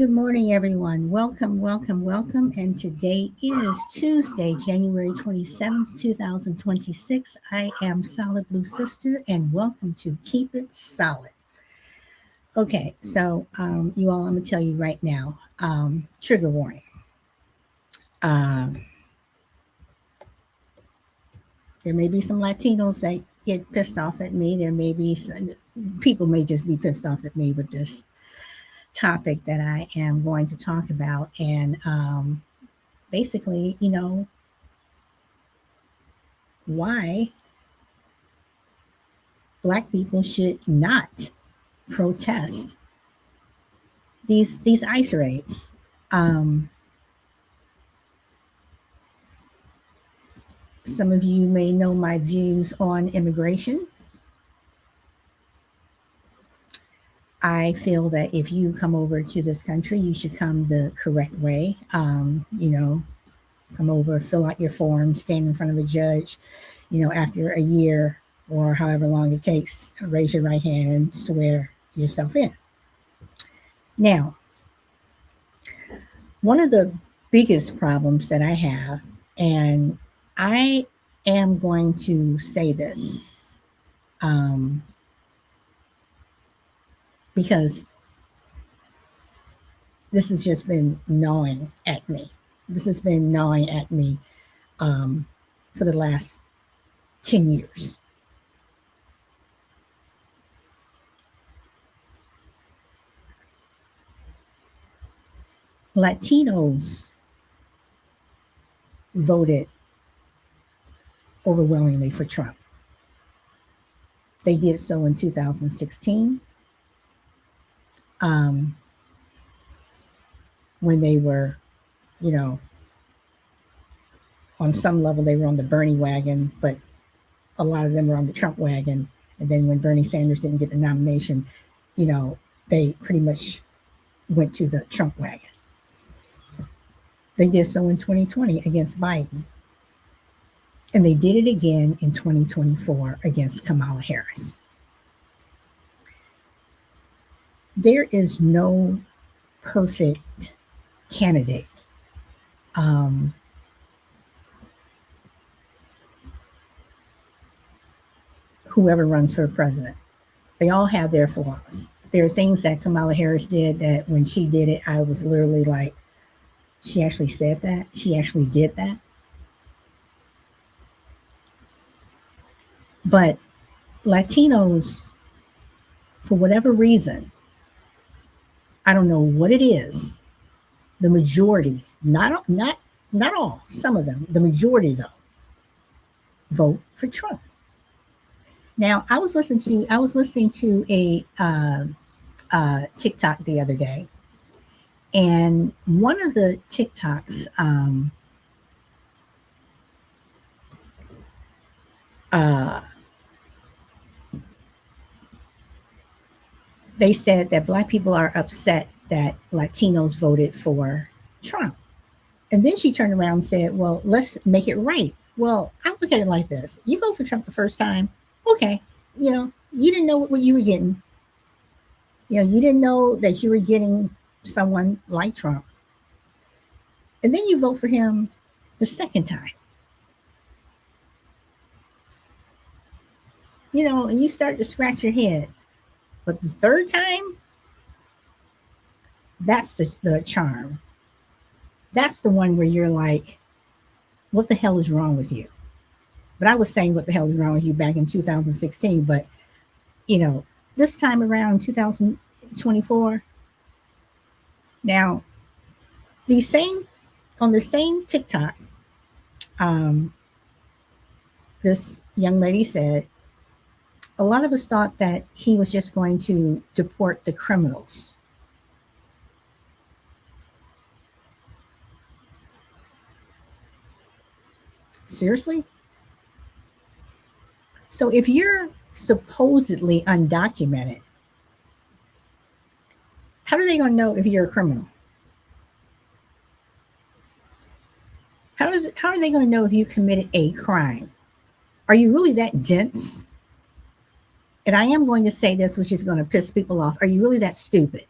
Good morning, everyone. Welcome, welcome, welcome. And today is Tuesday, January 27th, 2026. I am Solid Blue Sister, and welcome to Keep It Solid. Okay, so you all, I'm going to tell you right now, trigger warning. Um, there may be some Latinos that get pissed off at me. There may be some people may just be pissed off at me with this topic that I am going to talk about. And basically, why Black people should not protest these ICE raids. Some of you may know my views on immigration. I feel that if you come over to this country, you should come the correct way. Come over, fill out your form, stand in front of a judge, after a year or however long it takes, raise your right hand and swear yourself in. Now, one of the biggest problems that I have, and I am going to say this because this has just been gnawing at me. This has been gnawing at me for the last 10 years. Latinos voted overwhelmingly for Trump. They did so in 2016 when they were, on some level they were on the Bernie wagon, but a lot of them were on the Trump wagon. And then when Bernie Sanders didn't get the nomination, they pretty much went to the Trump wagon. They did so in 2020 against Biden. And they did it again in 2024 against Kamala Harris. There is no perfect candidate. Whoever runs for president, they all have their flaws. There are things that Kamala Harris did that when she did it, I was literally like, she actually said that. She actually did that. But Latinos, for whatever reason, I don't know what it is, the majority, not all, some of them, the majority though, vote for Trump. Now, I was listening to a TikTok the other day, and one of the TikToks they said that Black people are upset that Latinos voted for Trump. And then she turned around and said, well, let's make it right. Well, I look at it like this. You vote for Trump the first time. Okay. You didn't know what you were getting. You didn't know that you were getting someone like Trump. And then you vote for him the second time. And you start to scratch your head. But the third time, that's the charm. That's the one where you're like, what the hell is wrong with you? But I was saying what the hell is wrong with you back in 2016. But, this time around 2024, now, on the same TikTok, this young lady said, a lot of us thought that he was just going to deport the criminals. Seriously? So if you're supposedly undocumented, how are they going to know if you're a criminal? How are they going to know if you committed a crime? Are you really that dense? And I am going to say this, which is going to piss people off. Are you really that stupid?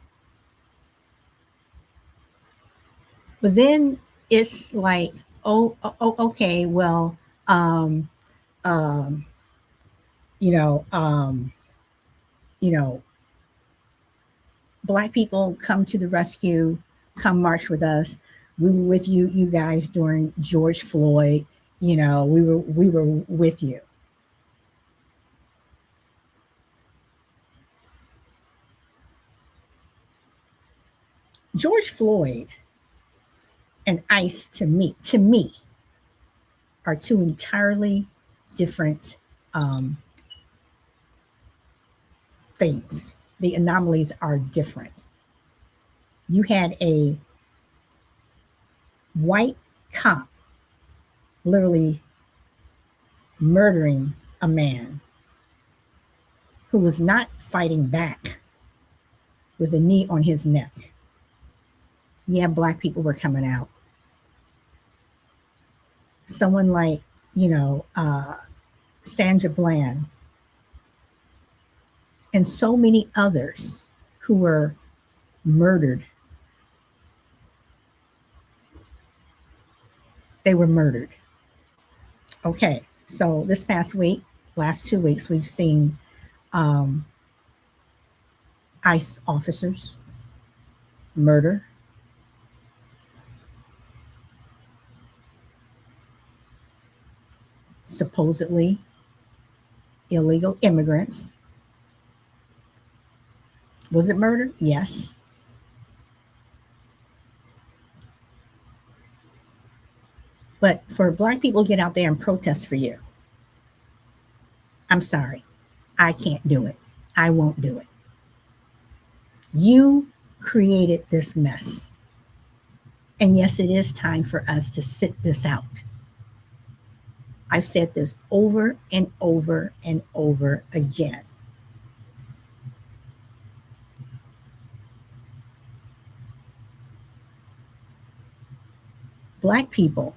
But then it's like, okay, well, um, um, you know, um, you know, Black people come to the rescue, come march with us. We were with you guys during George Floyd. We were with you. George Floyd and ICE, to me, are two entirely different um, things. The anomalies are different. You had a white cop literally murdering a man who was not fighting back with a knee on his neck. Yeah, Black people were coming out. Someone like, you know, uh, Sandra Bland and so many others who were murdered. They were murdered. Okay, so this past week, last 2 weeks, we've seen um, ICE officers murder, supposedly illegal immigrants. Was it murder? Yes. But for Black people to get out there and protest for you, I'm sorry. I can't do it. I won't do it. You created this mess. And yes, it is time for us to sit this out. I've said this over and over and over again. Black people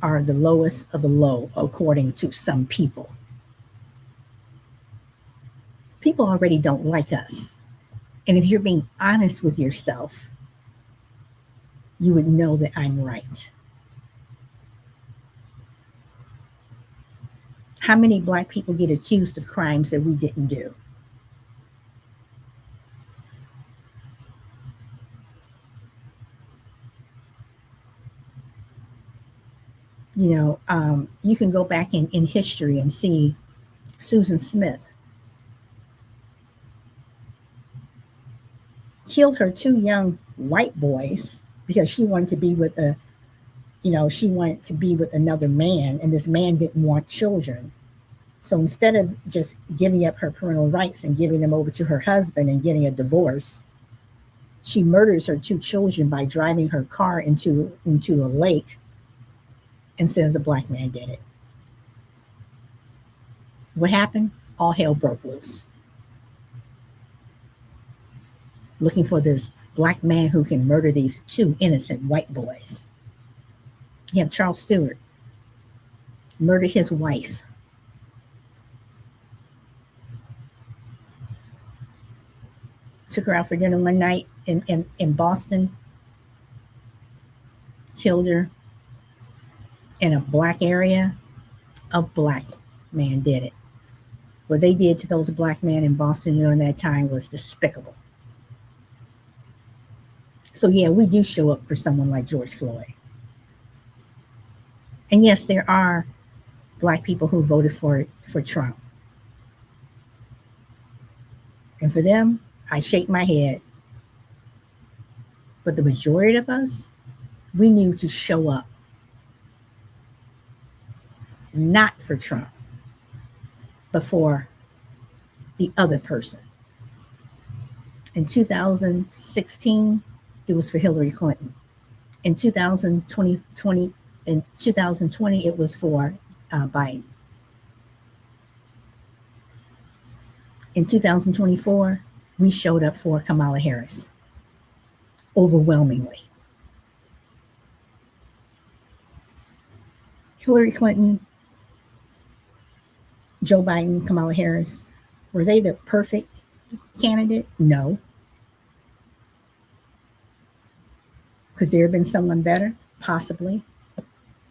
are the lowest of the low, according to some people. People already don't like us. And if you're being honest with yourself, you would know that I'm right. How many Black people get accused of crimes that we didn't do? You can go back in history and see Susan Smith killed her two young white boys because she wanted to be with another man, and this man didn't want children. So instead of just giving up her parental rights and giving them over to her husband and getting a divorce, she murders her two children by driving her car into a lake and says a Black man did it. What happened? All hell broke loose. Looking for this Black man who can murder these two innocent white boys. You have Charles Stewart, murdered his wife. Took her out for dinner one night in Boston, killed her in a Black area. A Black man did it. What they did to those Black men in Boston during that time was despicable. So yeah, we do show up for someone like George Floyd. And yes, there are Black people who voted for Trump. And for them, I shake my head. But the majority of us, we knew to show up. Not for Trump, but for the other person. In 2016, it was for Hillary Clinton. In 2020, it was for Biden. In 2024, we showed up for Kamala Harris overwhelmingly. Hillary Clinton, Joe Biden, Kamala Harris, were they the perfect candidate? No. Could there have been someone better? Possibly.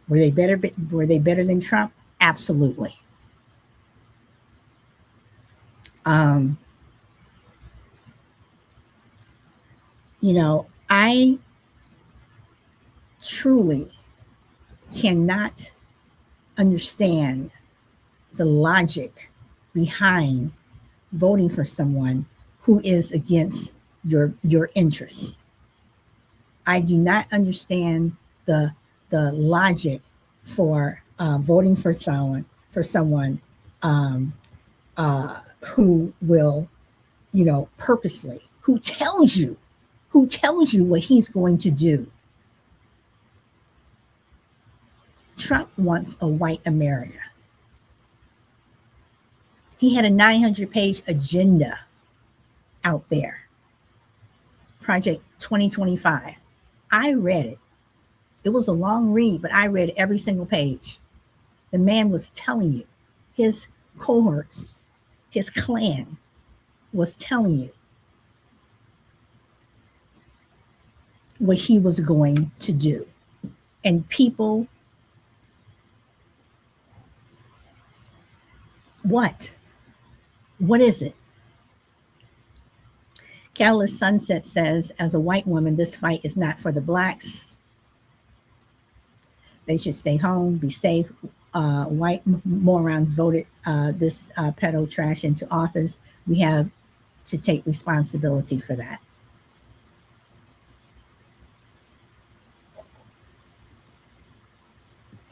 Were they better? Were they better than Trump? Absolutely. Um, I truly cannot understand the logic behind voting for someone who is against your interests. I do not understand the logic for voting for someone um, who will, purposely, who tells you what he's going to do. Trump wants a white America. He had a 900-page agenda out there. Project 2025. I read it. It was a long read, but I read every single page. The man was telling you, his cohorts, his clan was telling you what he was going to do. And people, what? What is it? Catalyst Sunset says, as a white woman, this fight is not for the blacks. They should stay home, be safe. White morons voted this pedo trash into office. We have to take responsibility for that.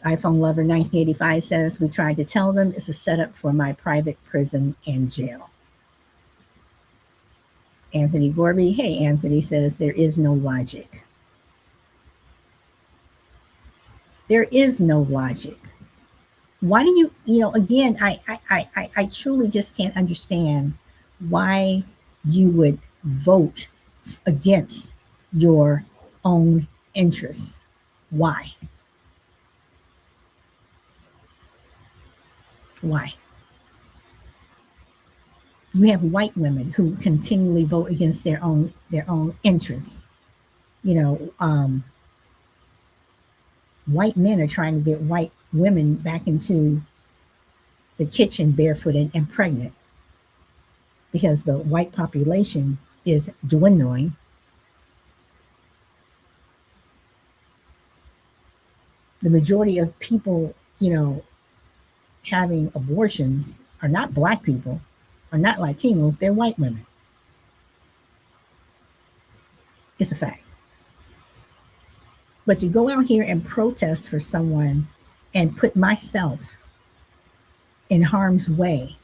iPhone Lover 1985 says, we tried to tell them it's a setup for my private prison and jail. Anthony Gorby, hey, Anthony says, there is no logic. There is no logic. Why do again, I truly just can't understand why you would vote against your own interests. Why? Why? You have white women who continually vote against their own interests. White men are trying to get white women back into the kitchen barefooted and pregnant because the white population is dwindling. The majority of people, having abortions are not black people, are not Latinos, they're white women. It's a fact. But to go out here and protest for someone and put myself in harm's way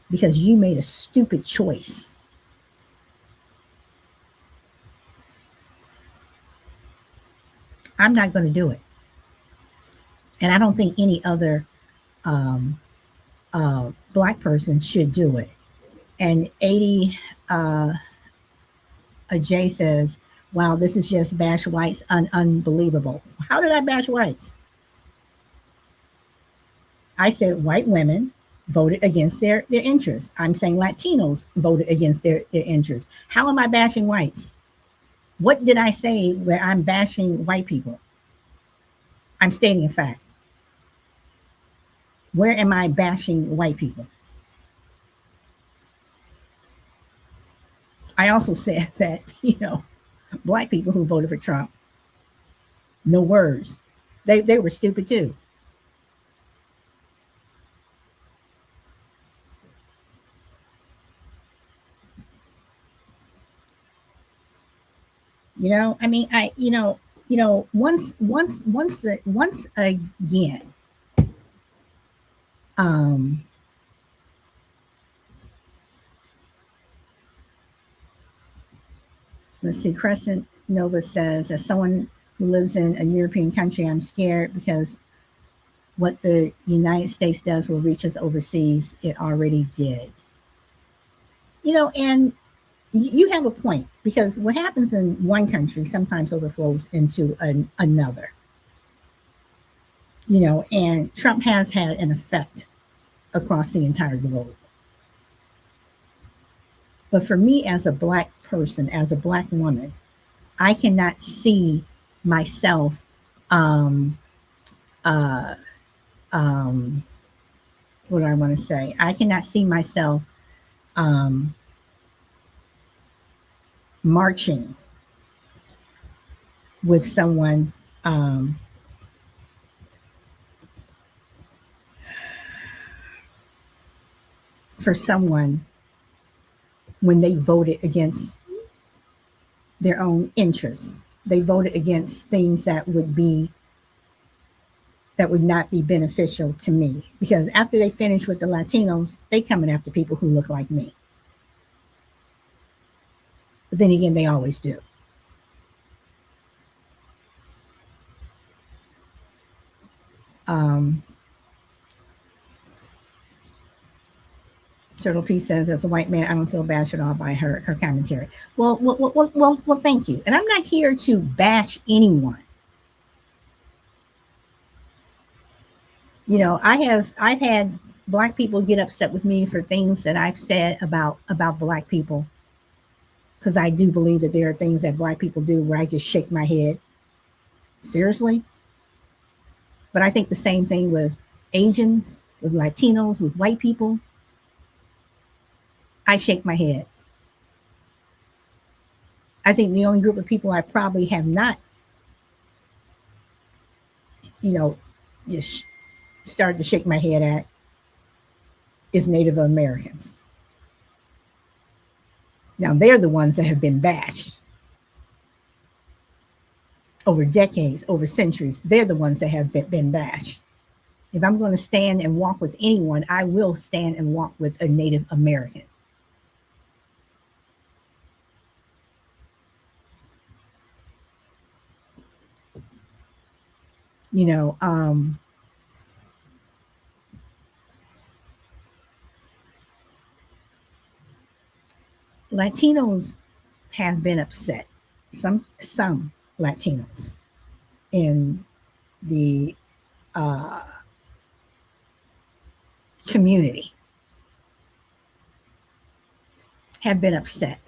because you made a stupid choice. I'm not going to do it. And I don't think any other black person should do it. And 80 Jay says, wow, this is just bash whites, unbelievable. How did I bash whites? I said white women voted against their interests. I'm saying Latinos voted against their interests. How am I bashing whites? What did I say where I'm bashing white people? I'm stating a fact. Where am I bashing white people? I also said that, black people who voted for Trump, no words. They were stupid too. Once again, let's see, Crescent Nova says, as someone who lives in a European country, I'm scared because what the United States does will reach us overseas. It already did. And you have a point, because what happens in one country sometimes overflows into another. And Trump has had an effect across the entire globe. But for me, as a black person, as a black woman, I cannot see myself um, uh, what do I want to say? I cannot see myself um, marching with someone um, for someone when they voted against their own interests. They voted against things that would not be beneficial to me, because after they finish with the Latinos, they coming after people who look like me. But then again, they always do. Um, Turtle P says, as a white man, I don't feel bashed at all by her commentary. Well, thank you. And I'm not here to bash anyone. You know, I've had black people get upset with me for things that I've said about black people, because I do believe that there are things that black people do where I just shake my head. Seriously? But I think the same thing with Asians, with Latinos, with white people. I shake my head. I think the only group of people I probably have not, you know, just started to shake my head at is Native Americans. Now, they're the ones that have been bashed over decades, over centuries. They're the ones that have been bashed. If I'm going to stand and walk with anyone, I will stand and walk with a Native American. You know, Latinos have been upset. Some Latinos in the uh, community have been upset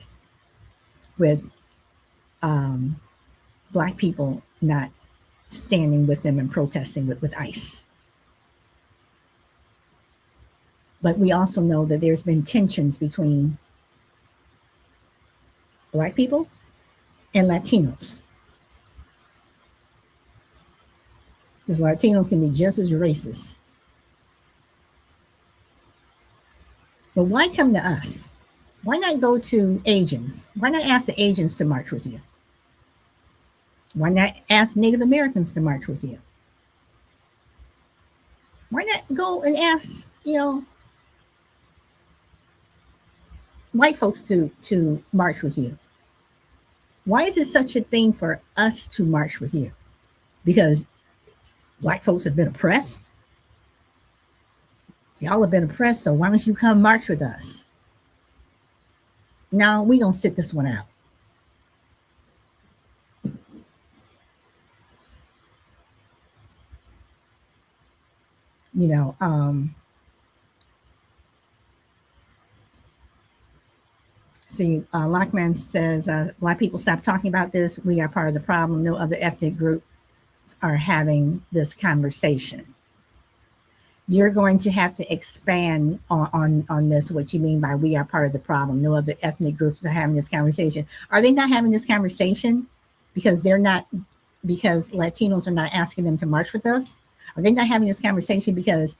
with um, black people not standing with them and protesting with ICE. But we also know that there's been tensions between black people and Latinos, because Latinos can be just as racist. But why come to us? Why not go to Asians? Why not ask the Asians to march with you? Why not ask Native Americans to march with you? Why not go and ask, white folks to march with you? Why is it such a thing for us to march with you? Because black folks have been oppressed? Y'all have been oppressed, so why don't you come march with us? No, we gonna sit this one out. You know, see, Lockman says, black people stop talking about this. We are part of the problem. No other ethnic groups are having this conversation. You're going to have to expand on this, what you mean by we are part of the problem. No other ethnic groups are having this conversation. Are they not having this conversation because because Latinos are not asking them to march with us? Are they not having this conversation because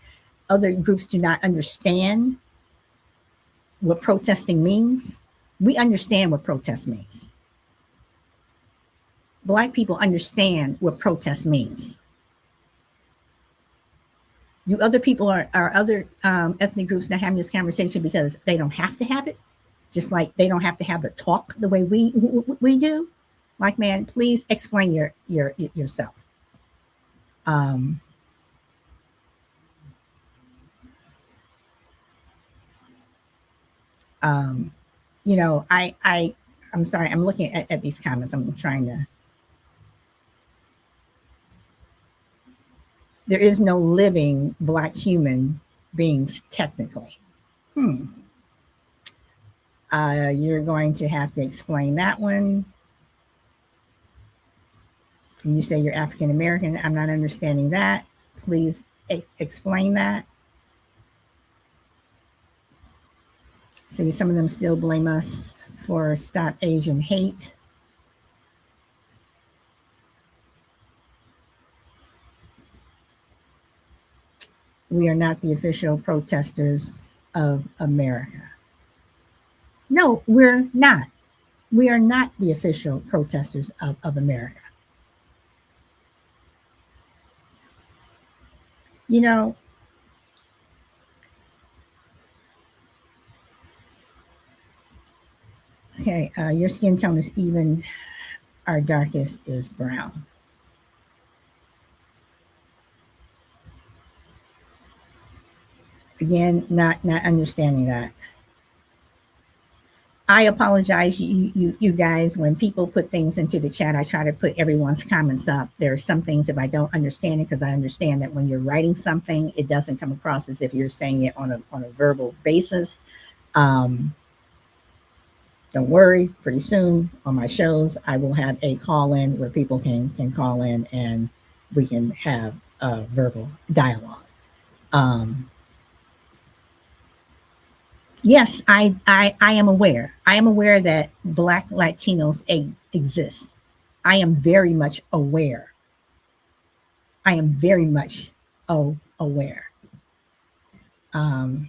other groups do not understand what protesting means? We understand what protest means. Black people understand what protest means. Do other people are other ethnic groups not having this conversation because they don't have to have it? Just like they don't have to have the talk the way we do? Like, man, please explain yourself. You know, I'm sorry, I'm looking at these comments. I'm trying to. There is no living black human beings technically. You're going to have to explain that one. And you say you're African American. I'm not understanding that. Please explain that. See, some of them still blame us for Stop Asian Hate. We are not the official protesters of America. No, we're not. We are not the official protesters of America. You know, okay, your skin tone is even, our darkest is brown. Again, not understanding that. I apologize, you guys. When people put things into the chat, I try to put everyone's comments up. There are some things if I don't understand it, because I understand that when you're writing something, it doesn't come across as if you're saying it on a verbal basis. Don't worry. Pretty soon on my shows, I will have a call in where people can call in and we can have a verbal dialogue. Yes, I am aware. I am aware that Black Latinos exist. I am very much aware. I am very much aware. The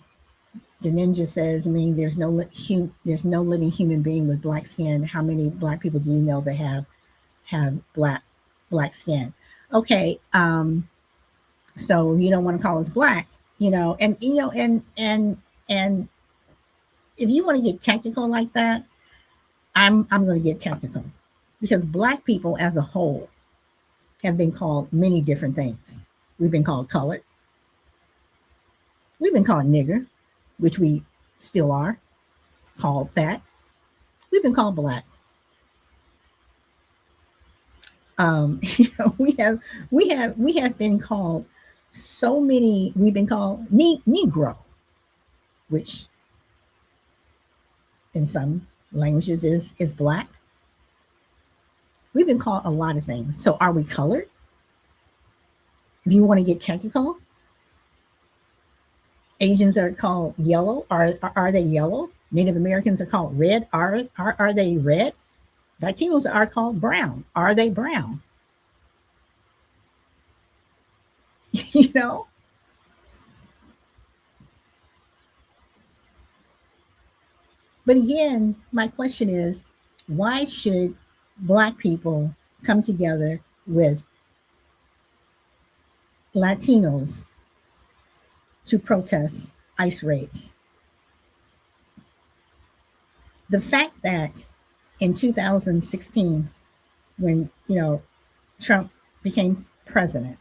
ninja says, I mean, there's no living human being with black skin. How many black people do you know that have black skin? Okay, so you don't want to call us black, and and if you want to get technical like that, I'm going to get technical, because black people as a whole have been called many different things. We've been called colored. We've been called nigger, which we still are called that. We've been called black. We have been called so many. We've been called Negro, which in some languages is black. We've been called a lot of things. So are we colored? If you want to get technical, Asians are called yellow. Are they yellow? Native Americans are called red. Are they red? Latinos are called brown. Are they brown? you know? But again, my question is, why should black people come together with Latinos to protest ICE raids? The fact that in 2016, when Trump became president,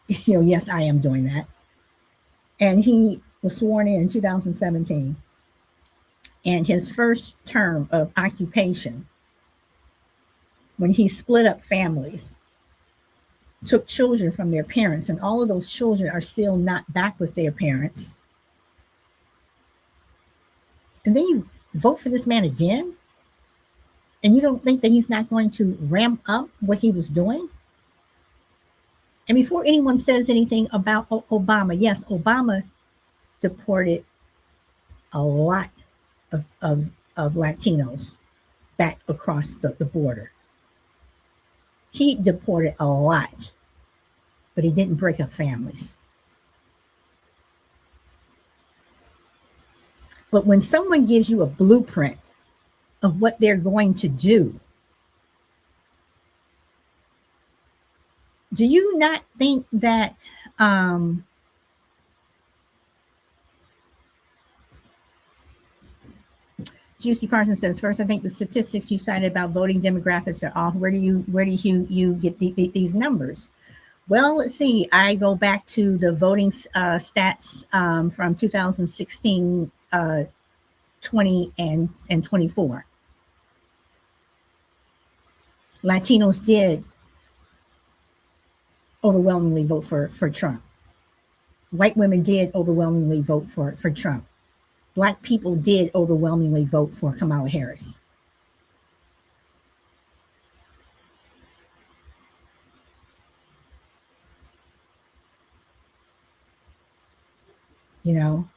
yes, I am doing that, and he was sworn in 2017, and his first term of occupation, when he split up families, took children from their parents, and all of those children are still not back with their parents, and then you vote for this man again, and you don't think that he's not going to ramp up what he was doing? And before anyone says anything about Obama, yes, Obama deported a lot of Latinos back across the border. He deported a lot, but he didn't break up families. But when someone gives you a blueprint of what they're going to do, do you not think that Juicy Parsons says, first, I think the statistics you cited about voting demographics are off. Where do you get these numbers? Well, let's see. I go back to the voting stats from 2016, 20, and 24. Latinos did overwhelmingly vote for Trump. White women did overwhelmingly vote for Trump. Black people did overwhelmingly vote for Kamala Harris. You know,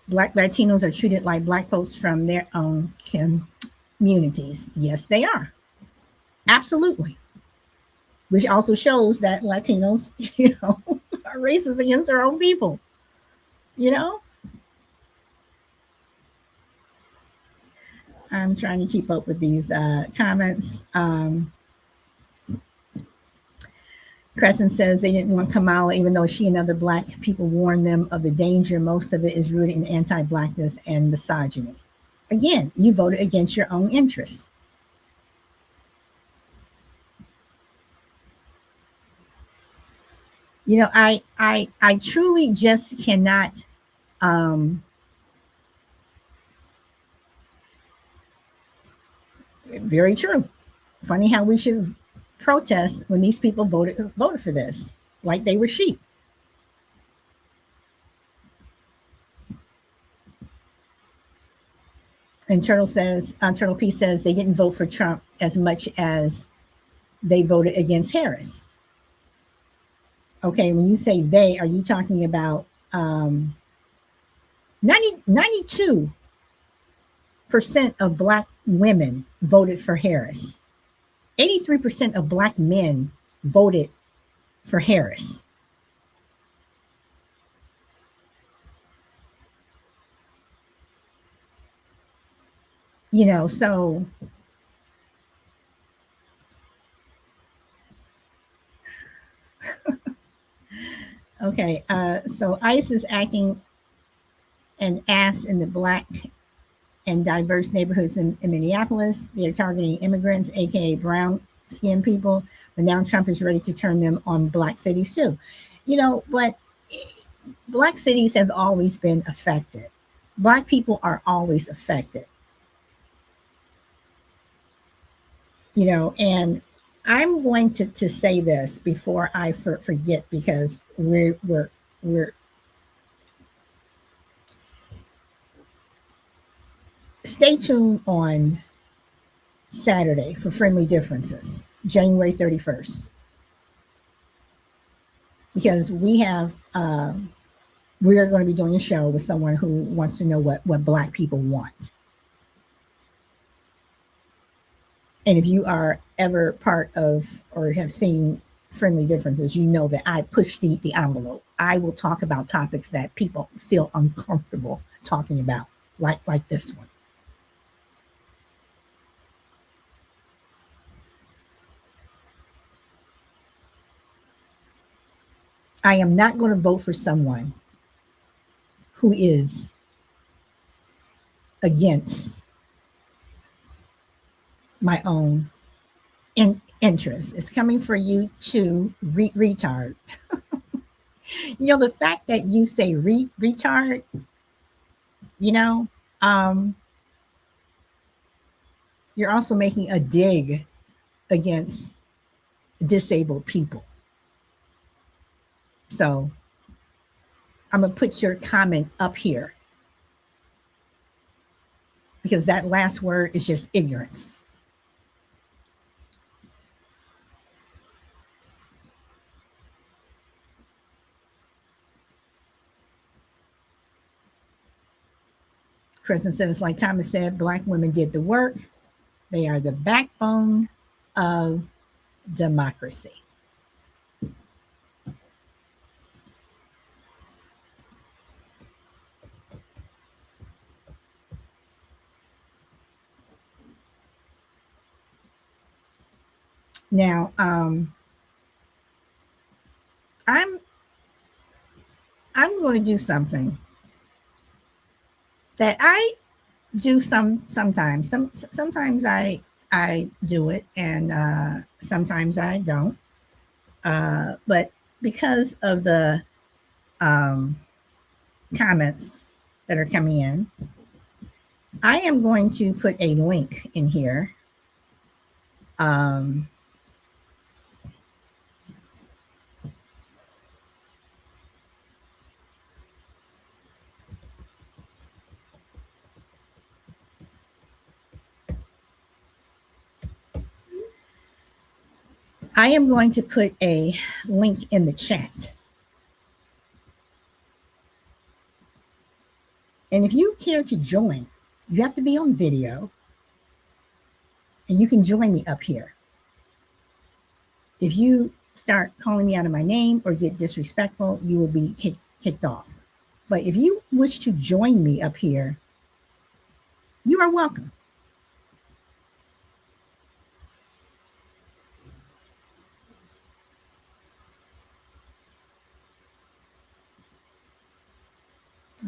Black Latinos are treated like Black folks from their own communities. Yes, they are. Absolutely. Which also shows that Latinos, are racist against their own people. You know, I'm trying to keep up with these comments. Crescent says they didn't want Kamala, even though she and other Black people warned them of the danger. Most of it is rooted in anti Blackness and misogyny. Again, you voted against your own interests. I truly just cannot. Um, Very true. Funny how we should protest when these people voted for this, like they were sheep. And Turtle P says they didn't vote for Trump as much as they voted against Harris. Okay, when you say they, are you talking about 92% of Black women voted for Harris? 83% of Black men voted for Harris. So okay, so ICE is acting an ass in the Black and diverse neighborhoods in Minneapolis. They're targeting immigrants, aka brown skinned people, but now Trump is ready to turn them on Black cities too. But Black cities have always been affected. Black people are always affected. And I'm going to say this before I forget, because we're stay tuned on Saturday for Friendly Differences, January 31st, because we are going to be doing a show with someone who wants to know what Black people want. And if you are ever part of or have seen Friendly Differences, you know that I push the envelope. I will talk about topics that people feel uncomfortable talking about, like this one. I am not going to vote for someone who is against my own interest. It's coming for you to retard. The fact that you say retard, you know, um, you're also making a dig against disabled people. So I'm going to put your comment up here, because that last word is just ignorance. Kristen says, like Thomas said, Black women did the work. They are the backbone of democracy. Now, I'm going to do something that I do sometimes. Sometimes I do it, and sometimes I don't. But because of the um, comments that are coming in, I am going to put a link in here. Um, I am going to put a link in the chat. And if you care to join, you have to be on video and you can join me up here. If you start calling me out of my name or get disrespectful, you will be kicked off. But if you wish to join me up here, you are welcome.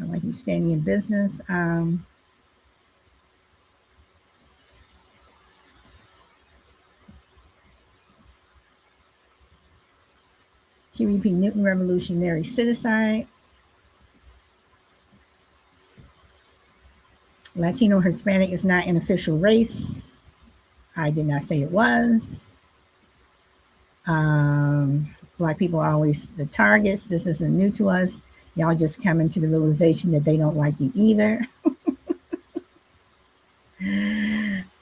I like you standing in business. QEP Newton Revolutionary Citizen. Latino Hispanic is not an official race. I did not say it was. Black people are always the targets. This isn't new to us. Y'all just coming to the realization that they don't like you either.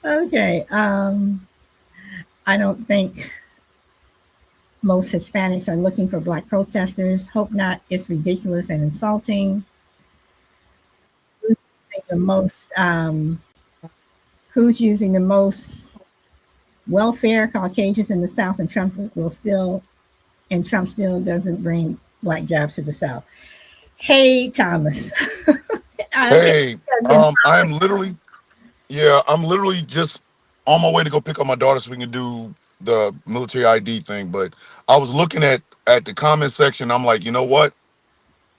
Okay. I don't think most Hispanics are looking for Black protesters. Hope not. It's ridiculous and insulting. Who's using the most welfare? Caucasians in the South, and Trump still doesn't bring Black jobs to the South. Hey, Thomas. Hey, I'm literally just on my way to go pick up my daughter so we can do the military ID thing. But I was looking at the comment section. I'm like, you know what?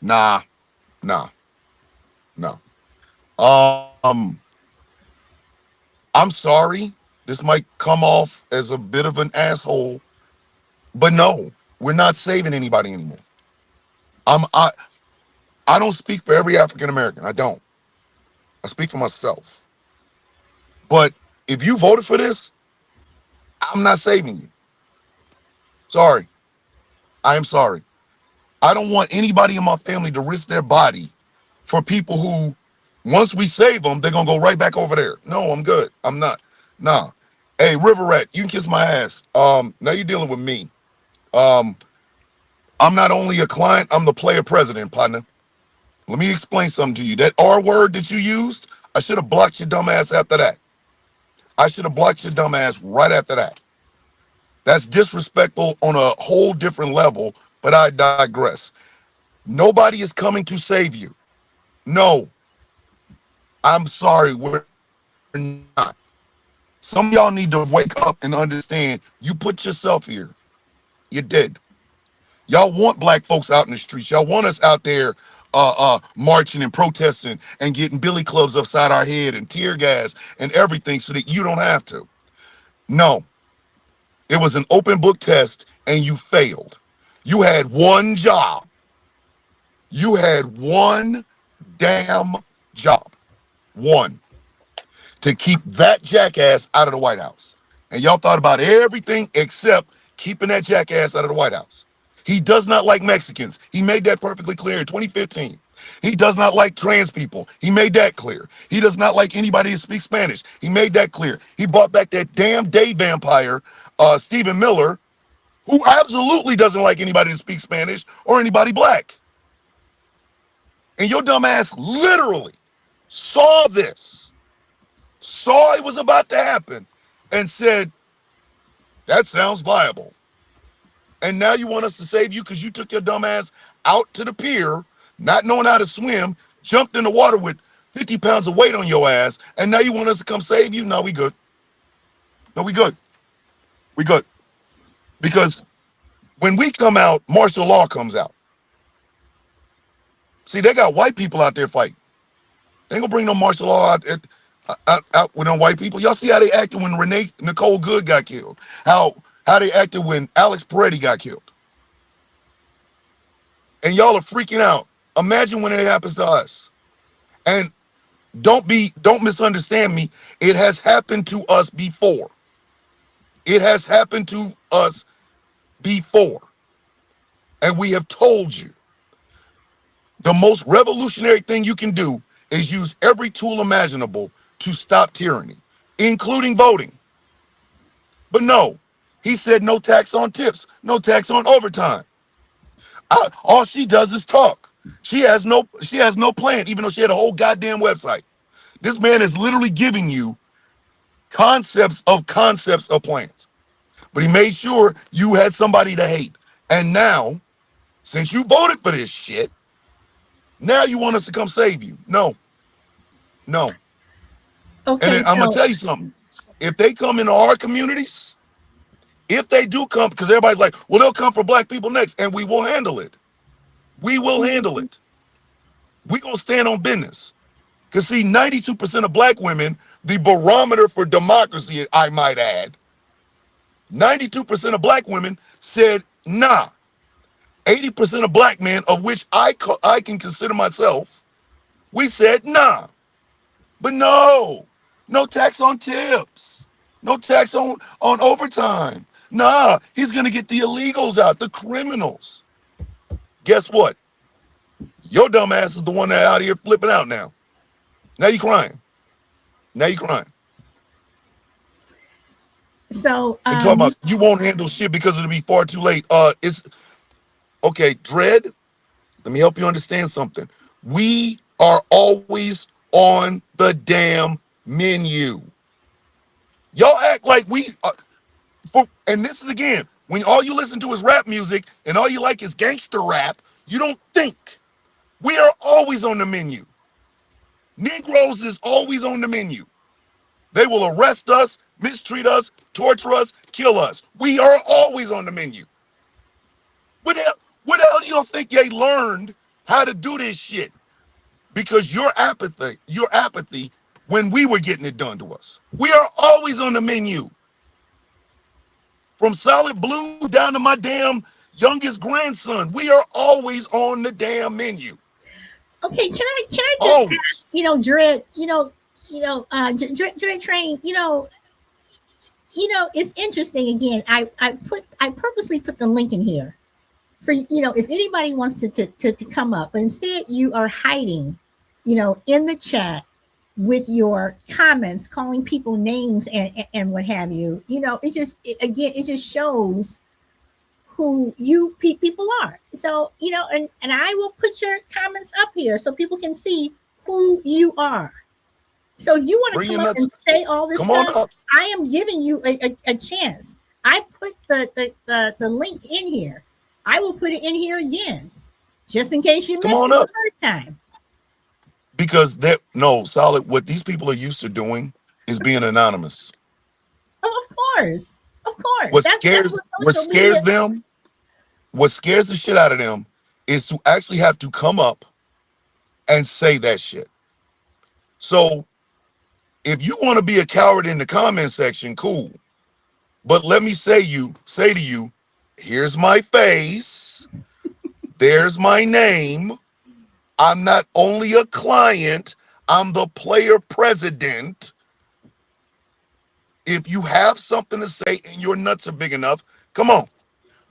Nah. I'm sorry. This might come off as a bit of an asshole, but no, we're not saving anybody anymore. I don't speak for every African American. I don't. I speak for myself. But if you voted for this, I'm not saving you. Sorry. I am sorry. I don't want anybody in my family to risk their body for people who, once we save them, they're going to go right back over there. No, I'm good. I'm not. Nah. Hey, River Rat, you can kiss my ass. Now you're dealing with me. I'm not only a client, I'm the player president, partner. Let me explain something to you. That R word that you used, I should have blocked your dumb ass after that. I should have blocked your dumb ass right after that. That's disrespectful on a whole different level, but I digress. Nobody is coming to save you. No. I'm sorry, we're not. Some of y'all need to wake up and understand you put yourself here. You did. Y'all want Black folks out in the streets. Y'all want us out there marching and protesting and getting billy clubs upside our head and tear gas and everything so that you don't have to. No. It was an open book test and you failed. You had one job. You had one damn job. One. To keep that jackass out of the White House. And y'all thought about everything except keeping that jackass out of the White House. He does not like Mexicans. He made that perfectly clear in 2015. He does not like trans people. He made that clear. He does not like anybody who speaks Spanish. He made that clear. He brought back that damn day vampire, Stephen Miller, who absolutely doesn't like anybody that speaks Spanish or anybody Black. And your dumb ass literally saw this, saw it was about to happen, and said, that sounds viable. And now you want us to save you because you took your dumb ass out to the pier, not knowing how to swim, jumped in the water with 50 pounds of weight on your ass, and now you want us to come save you? No, we good. No, we good. We good. Because when we come out, martial law comes out. See, they got white people out there fighting. They ain't gonna bring no martial law out with them white people. Y'all see how they acted when Nicole Good got killed? How they acted when Alex Peretti got killed. And y'all are freaking out. Imagine when it happens to us. And don't misunderstand me. It has happened to us before. It has happened to us before. And we have told you the most revolutionary thing you can do is use every tool imaginable to stop tyranny, including voting. But no, He said no tax on tips, no tax on overtime. All she does is talk. She has no plan, even though she had a whole goddamn website. This man is literally giving you concepts of plans. But he made sure you had somebody to hate. And now, since you voted for this shit, now you want us to come save you. No, no. And Okay, then I'm gonna so tell you something. If they come into our communities, if they do come, because everybody's like, well, they'll come for black people next, and we will handle it. We will handle it. We gonna stand on business. Because see, 92% of black women, the barometer for democracy, I might add, 92% of black women said nah. 80% of black men, of which I can consider myself, we said nah. But no tax on tips, no tax on overtime. Nah, he's gonna get the illegals out, the criminals. Guess what? Your dumb ass is the one that out here flipping out now. Now you crying. Now you crying. so And talking about you won't handle shit because it'll be far too late. It's okay, Dread. Let me help you understand something. We are always on the damn menu. Y'all act like and this is again, when all you listen to is rap music and all you like is gangster rap, you don't think. We are always on the menu. Negroes is always on the menu. They will arrest us, mistreat us, torture us, kill us. We are always on the menu. What the hell do y'all think they learned how to do this shit? Because your apathy when we were getting it done to us. We are always on the menu. From Solid Blue down to my damn youngest grandson, we are always on the damn menu. okay, can I just Always. ask, Dread, Dread Train, it's interesting again. I purposely put the link in here for if anybody wants to come up, but instead you are hiding, in the chat with your comments, calling people names and what have you. Again, it just shows who you people are. So and I will put your comments up here so people can see who you are. So if you want to Bring come your up nuts. and say all this Come on stuff, up. I am giving you a chance. I put the link in here. I will put it in here again, just in case you Come missed on it the up. first time. Because Solid, what these people are used to doing is being anonymous. Oh, of course. What That's scares what what social media. scares them, what scares the shit out of them is to actually have to come up and say that shit. So if you want to be a coward in the comment section, cool. But let me say to you, here's my face, there's my name. I'm not only a client, I'm the player president. If you have something to say and your nuts are big enough, come on,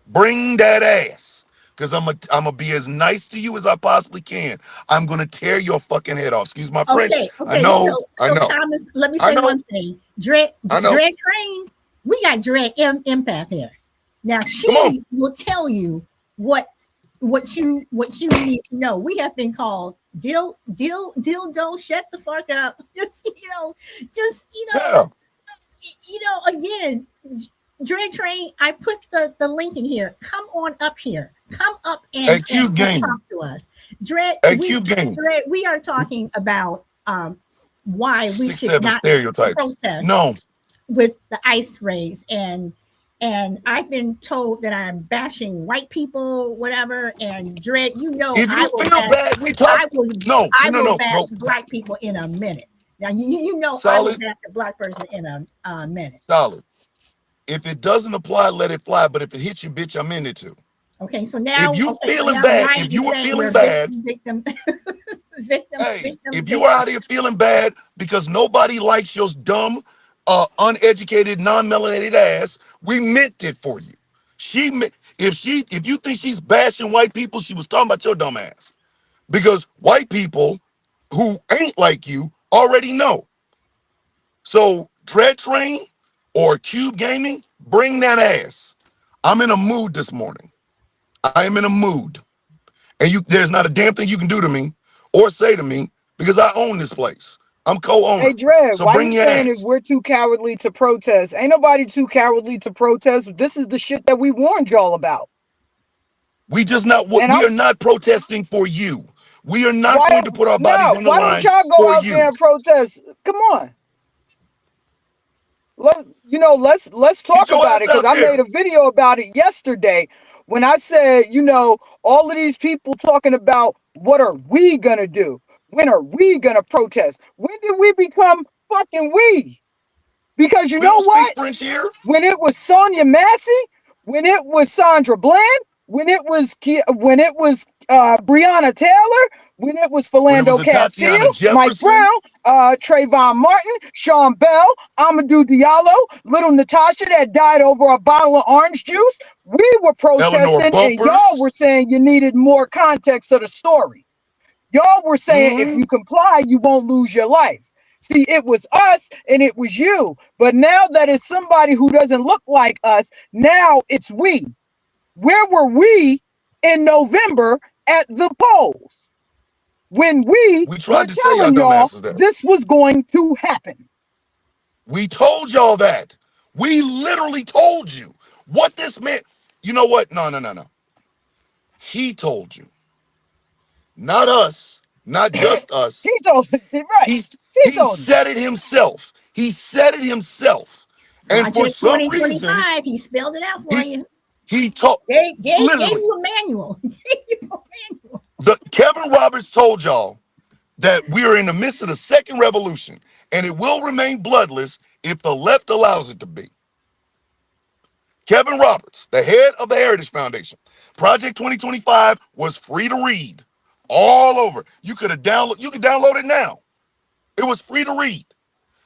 bring that ass. Because I'm gonna be as nice to you as I possibly can. I'm gonna tear your fucking head off. Excuse my French. I Okay. know, I So know, Thomas, let me I say know, one thing. Dread I know. Train, we got Dread Empath here. Now Come on. she will tell you what you need to know. We have been called dildo. Shut the fuck up. Yeah. Again, Dread Train. I put the link in here. Come on up here. Come up A and cube game. talk to us. Dread, A cube game. we are talking about why we Six, should seven not stereotypes. protest No. with the ice raids, and I've been told that I'm bashing white people, whatever. And Dread, If you feel bad, we talk. I will No, I no, will no, bash no. black people in a minute. Now I will Solid, bash a black person in a minute. solid. If it doesn't apply, let it fly. But if it hits you, bitch, I'm in it too. Okay, so If now you feeling bad, now if you you were say we're feeling bad, victim, hey, if you victim. are out here feeling bad because nobody likes your dumb, uneducated, non-melanated ass, we meant it for you. If you think she's bashing white people, she was talking about your dumb ass. Because white people who ain't like you already know. So Dread Train or Cube Gaming, Bring that ass. I'm in a mood this morning. I am in a mood. And there's not a damn thing you can do to me or say to me because I own this place. I'm co-owner. Hey, Dre, So why bring you your saying if ass. we're too cowardly to protest? Ain't nobody too cowardly to protest. This is the shit that we warned y'all about. We And are not protesting for you. We are not why going to put our bodies on the why don't line y'all go for out you. there and protest? Come on. Let's Get talk your about ass it, because out I there. made a video about it yesterday when I said, all of these people talking about what are we gonna do? When are we gonna protest? When did we become fucking we? Because you We know don't speak what? French here. When it was Sonia Massey, when it was Sandra Bland, when it was Breonna Taylor, when it was When it was Philando a Castile, Tatiana Mike Jefferson, Brown, Trayvon Martin, Sean Bell, Amadou Diallo, little Natasha that died over a bottle of orange juice, we were Eleanor protesting and y'all were Bumpers. saying you needed more context of the story. Y'all were saying if you comply, you won't lose your life. See, it was us and it was you. But now that it's somebody who doesn't look like us, now it's we. Where were we in November at the polls when we We were tried to say y'all telling y'all dumbasses that. this was going to happen? We told y'all that. We literally told you what this meant. You know what? No. He told you. Not us. Not just He us. told it, right. He He he told you. said it himself. He said it himself. And for Project some reason, 2025. He spelled it out for he you. he told Gave literally you a manual. Gave you a manual. the Kevin Roberts told y'all that we are in the midst of the second revolution and it will remain bloodless if the left allows it to be. Kevin Roberts, the head of the Heritage Foundation, Project 2025 was free to read all over. You could download it now. It was free to read.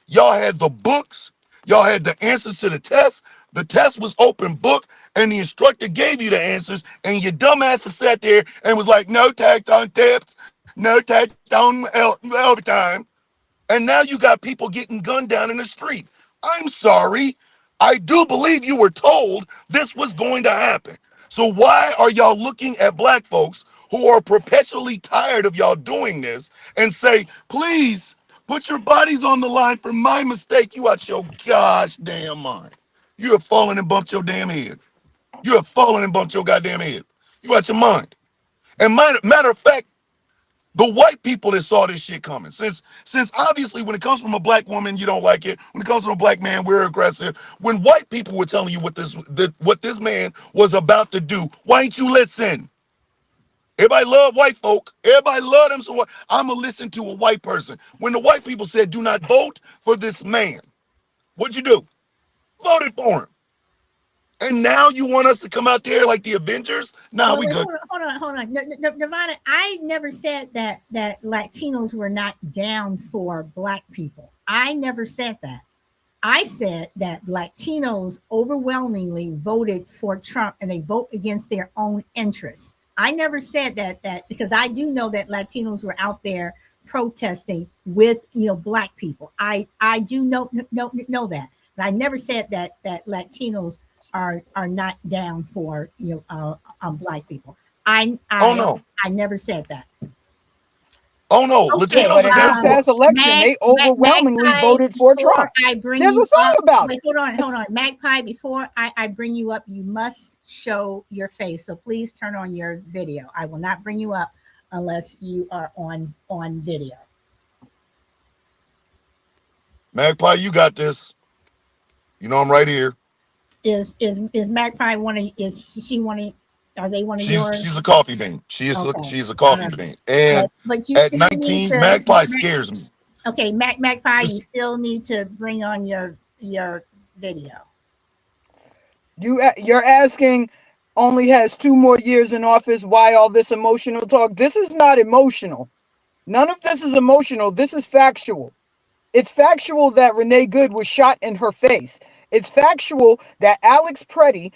Y'all had the books, y'all had the answers to the test. The test was open book, and the instructor gave you the answers, and your dumbasses sat there and was like, no tax on tips, no tax on overtime. And now you got people getting gunned down in the street. I'm sorry. I do believe you were told this was going to happen. So why are y'all looking at black folks who are perpetually tired of y'all doing this and say, please put your bodies on the line for my mistake? You out your gosh damn mind. You have fallen and bumped your damn head. You have fallen and bumped your goddamn head. You out your mind. And matter of fact, the white people that saw this shit coming. Since obviously when it comes from a black woman, you don't like it. When it comes from a black man, we're aggressive. When white people were telling you what this man was about to do, why ain't you listen? Everybody love white folk. Everybody love them. So I'ma listen to a white person. When the white people said, do not vote for this man, what'd you do? Voted for him. And now you want us to come out there like the Avengers? Nah, we Wait, good. hold on. Nirvana, I never said that Latinos were not down for black people. I never said that. I said that Latinos overwhelmingly voted for Trump and they vote against their own interests. I never said that because I do know that Latinos were out there protesting with black people. I do know that, but I never said that Latinos are not down for black people. Oh no. I never said that. Oh no. Okay, Latinos But are in down this for past us. election, they overwhelmingly Magpie, voted for before Trump. I bring There's you a song up, about wait, it. hold on. Magpie, before I bring you up, you must show your face. So please turn on your video. I will not bring you up unless you are on video. Magpie, you got this. You know I'm right here. Is Magpie is she one of, are they one of yours? She's a coffee bean. She's Okay. a All coffee right. bean. And But you at still need 19, to Magpie scares me. okay, Magpie, you Just still need to bring on your video. You're asking only has 2 more years in office. Why all this emotional talk? This is not emotional. None of this is emotional. This is factual. It's factual that Renee Good was shot in her face. It's factual that Alex Preddy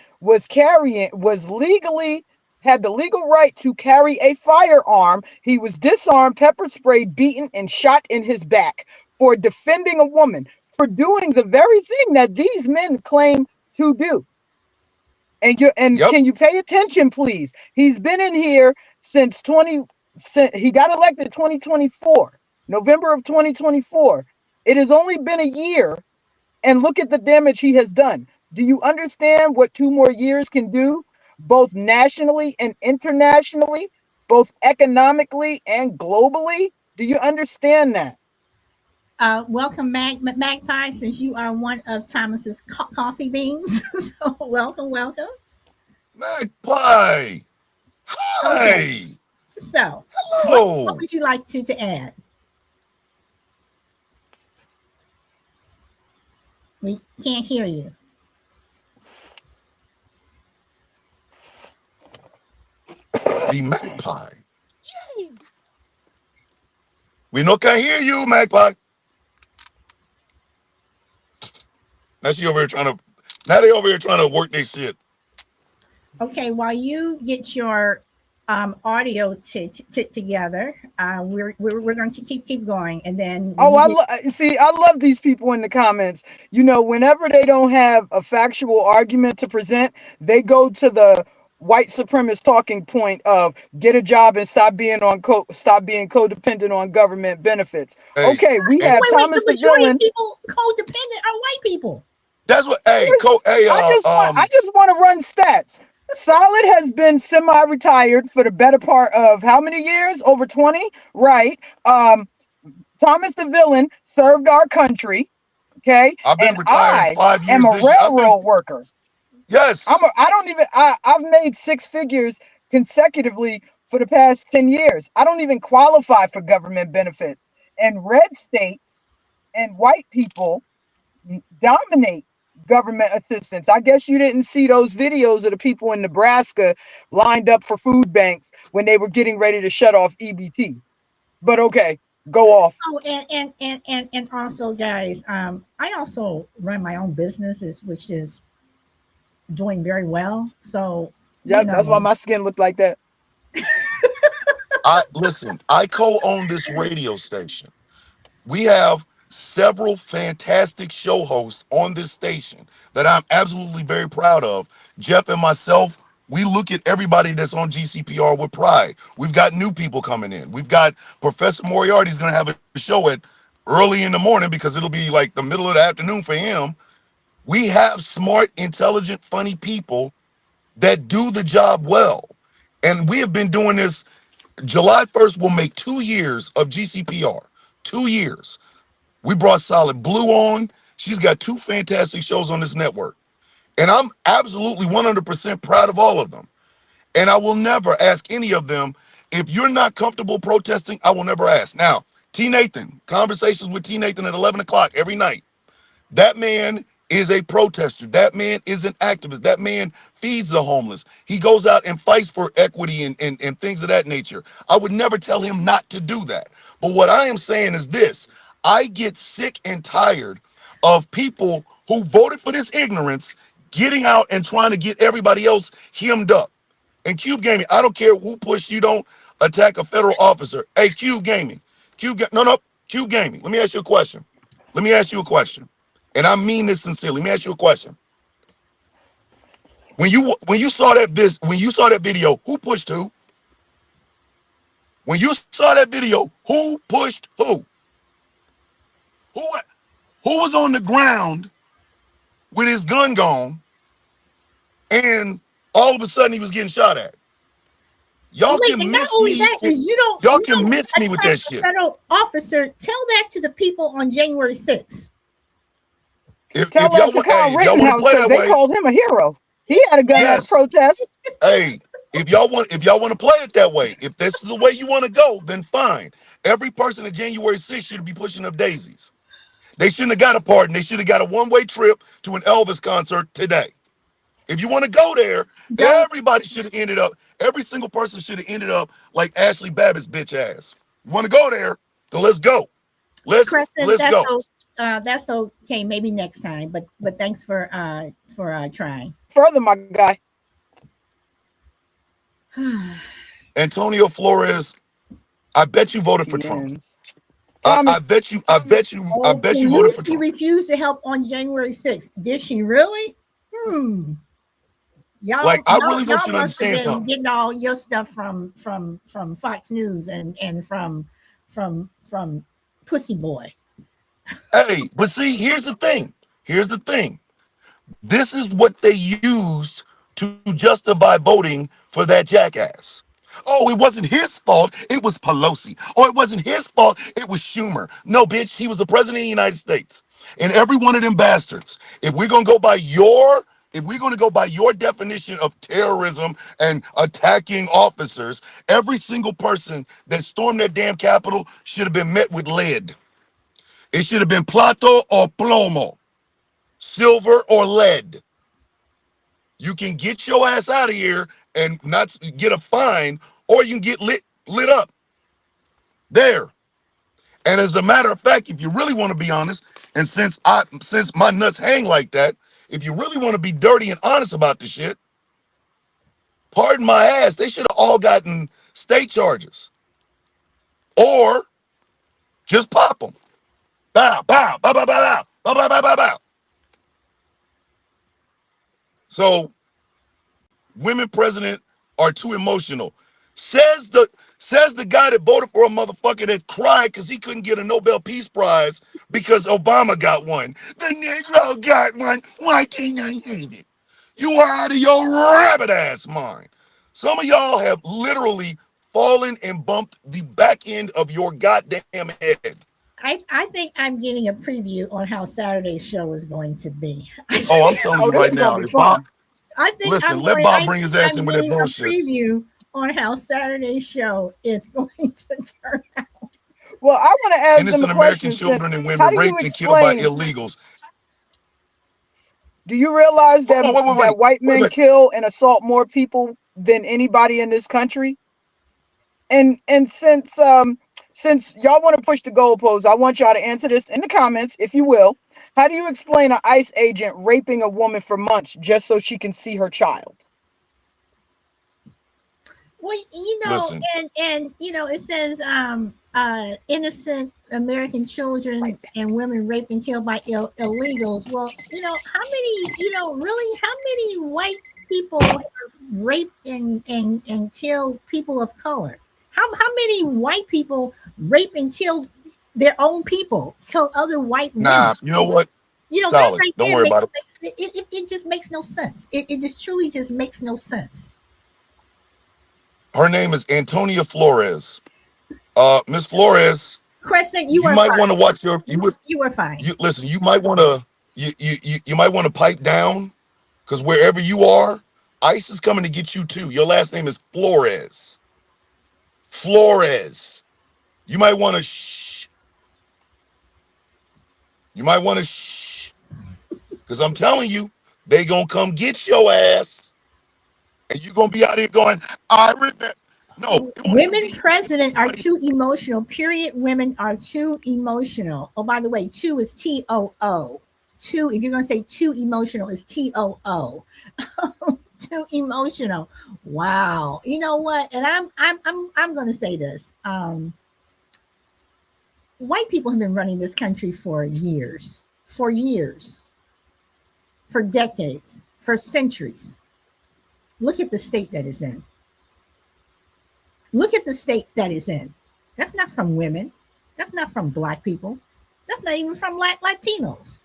had the legal right to carry a firearm. He was disarmed, pepper sprayed, beaten, and shot in his back for defending a woman, for doing the very thing that these men claim to do. And Yep. can you pay attention, please? He's been in here since he got elected 2024, November of 2024. It has only been a year, and look at the damage he has done. Do you understand what 2 more years can do, both nationally and internationally, both economically and globally? Do you understand that? Welcome, Magpie, since you are one of Thomas's coffee beans. So welcome. Magpie. Okay. Hi. So what Hello. would you like to add? We can't hear you. The Magpie. We no can hear you, Magpie. Now she over here trying to. Now they over here trying to work their shit. Okay, while you get your audio together, we're going to keep going, and then Oh, I love these people in the comments. You know, whenever they don't have a factual argument to present, they go to the white supremacist talking point of get a job and stop being codependent on government benefits. Hey, Okay, we and have wait. Thomas The the majority villain. of people codependent are white people. that's what. Hey, I just want to run stats. Solid has been semi-retired for the better part of how many years? Over 20, right? Thomas the villain served our country, okay? I've been And retired I 5 years am a this year. railroad worker. Yes. I've made 6 figures consecutively for the past 10 years. I don't even qualify for government benefits. And red states and white people dominate government assistance. I guess you didn't see those videos of the people in Nebraska lined up for food banks when they were getting ready to shut off EBT. But okay, go off. Oh, and also, guys, I also run my own businesses, which is doing very well. So Yeah, that's why my skin looked like that. Listen. I co-own this radio station. We have several fantastic show hosts on this station that I'm absolutely very proud of. Jeff and myself, we look at everybody that's on GCPR with pride. We've got new people coming in. We've got Professor Moriarty's going to have a show at early in the morning because it'll be like the middle of the afternoon for him. We have smart, intelligent, funny people that do the job well. And we have been doing this. July 1st will make 2 years of GCPR. 2 years. We brought Solid Blue on. She's got 2 fantastic shows on this network. And I'm absolutely 100% proud of all of them. And I will never ask any of them, if you're not comfortable protesting, I will never ask. Now, T. Nathan, conversations with T. Nathan at 11 o'clock every night. That man is a protester. That man is an activist. That man feeds the homeless. He goes out and fights for equity and things of that nature. I would never tell him not to do that. But what I am saying is this. I get sick and tired of people who voted for this ignorance getting out and trying to get everybody else hemmed up. And Cube Gaming, I don't care who pushed you, don't attack a federal officer. Hey, Cube Gaming. No, Cube Gaming. Let me ask you a question. And I mean this sincerely. Let me ask you a question. When you saw that video, who pushed who? When you saw that video, who pushed who? Who was on the ground with his gun gone, and all of a sudden he was getting shot at? Y'all Wait, can and not miss only me. that is you Y'all don't can miss me with that attack a shit. federal officer. Tell that to the people on January 6th. Tell that to Kyle Rittenhouse because they called him a hero. He had a gun at a protest. Hey, if y'all want to play it that way, if this is the way you want to go, then fine. Every person at January 6th should be pushing up daisies. They shouldn't have got a pardon. They should have got a one-way trip to an Elvis concert today. If you want to go there, everybody should have ended up, every single person should have ended up like Ashley Babbitt's bitch ass. You want to go there, then let's go. Let's go. That's okay. Maybe next time, but thanks for trying. Further, my guy. Antonio Flores, I bet you voted for Trump. I bet you voted for Trump. She refused to help on January 6th. Did she really? Y'all, Like, I really y'all want you to must have understand been something. getting all your stuff from Fox News and from Pussy Boy. Hey, but see, here's the thing. Here's the thing. This is what they used to justify voting for that jackass. Oh, it wasn't his fault. It was Pelosi. Oh, it wasn't his fault. It was Schumer. No, bitch, he was the president of the United States. And every one of them bastards, if we're going to go by your if we're going to go by your definition of terrorism and attacking officers, every single person that stormed that damn Capitol should have been met with lead. It should have been plato or plomo, silver or lead. You can get your ass out of here and not get a fine, or you can get lit up there. And as a matter of fact, if you really want to be honest, and since my nuts hang like that, if you really want to be dirty and honest about this shit, pardon my ass, they should have all gotten state charges, or just pop them. Bow, bow, bow, bow, bow, bow, bow, bow, bow, bow. So women president are too emotional. Says the guy that voted for a motherfucker that cried because he couldn't get a Nobel Peace Prize because Obama got one. The Negro got one. Why can't I have it? You are out of your rabbit ass mind. Some of y'all have literally fallen and bumped the back end of your goddamn head. I think I'm getting a preview on how Saturday's show is going to be. Oh, I'm telling you this right is gonna now. be If Bob, fun. I think listen, I'm let going. Bob bring his ass I'm in with that getting a bullshit. preview on how Saturday's show is going to turn out. Well, I want to ask them a Innocent American question. children Since and how women do you raped and killed by explain? illegals. Do you realize Hold that on, that white men wait. kill and assault more people than anybody in this country? And since y'all want to push the goalposts, I want y'all to answer this in the comments, if you will. How do you explain an ICE agent raping a woman for months just so she can see her child? Well, Listen, and it says innocent American children and women raped and killed by illegals. Well, how many, really, how many white people have raped and killed people of color? How many white people rape and kill their own people, kill other white women? nah, you know what? That Solid. right Don't there worry about it. it just makes no sense. It just truly just makes no sense. Her name is Antonia Flores. Miss Flores, Crescent, you you were might want fine. to watch your You were fine. you listen, you might want to you might want to pipe down, because wherever you are, ICE is coming to get you too. Your last name is Flores. Flores. You might want to shh. You might want to shh. Because I'm telling you, they gonna come get your ass. And you're gonna be out here going, I remember. No, it won't even Women be president are somebody. too emotional. Period. Women are too emotional. Oh, by the way, two is TOO. Two, if you're going to say too emotional, is TOO. Too emotional. Wow. You know what? And I'm going to say this. White people have been running this country for years, for decades, for centuries. Look at the state that is in. Look at the state that is in. That's not from women. That's not from Black people. That's not even from Latinos.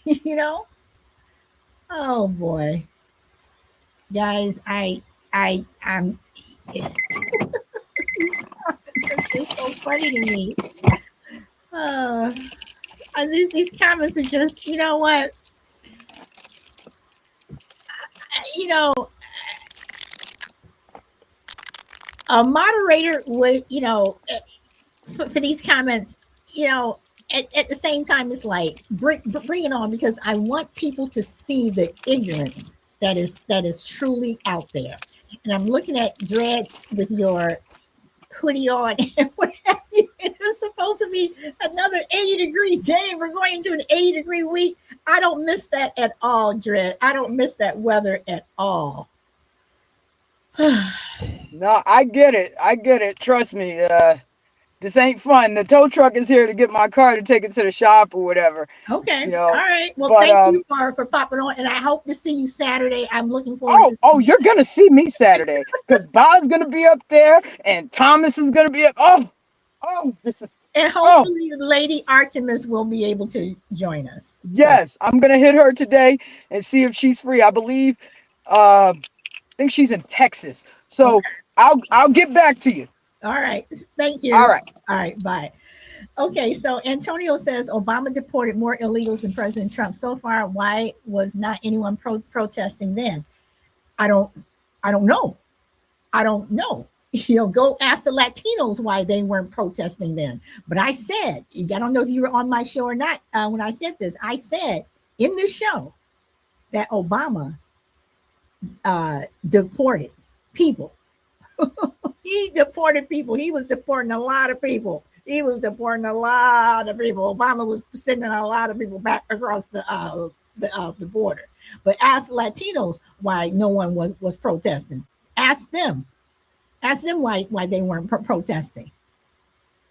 you know? Oh boy. Guys, I'm these comments are just so funny to me. Uh, these comments are just, you know what? You know, a moderator would, for these comments, at the same time, it's like bring it on, because I want people to see the ignorance that is truly out there. And I'm looking at Dread with your hoodie on and what have you. It's supposed to be another 80-degree day. We're going into an 80-degree week. I don't miss that at all, Dread. I don't miss that weather at all. No, I get it. Trust me. This ain't fun. The tow truck is here to get my car to take it to the shop or whatever. Okay. You know. All right. Well, But thank you for popping on, and I hope to see you Saturday. I'm looking forward to you're gonna see me Saturday because Bob's gonna be up there and Thomas is gonna be up. This is and hopefully Lady Artemis will be able to join us. Yes, so I'm gonna hit her today and see if she's free. I believe I think she's in Texas. So okay. I'll get back to you. All right. Thank you. All right. All right. Bye. Okay, so Antonio says Obama deported more illegals than President Trump. So far, why was not anyone protesting then? I don't know. I don't know. Go ask the Latinos why they weren't protesting then. But I said, I don't know if you were on my show or not when I said this. I said in this show that Obama deported people. He deported people. He was deporting a lot of people. Obama was sending a lot of people back across the border. But ask Latinos why no one was protesting. Ask them why they weren't protesting.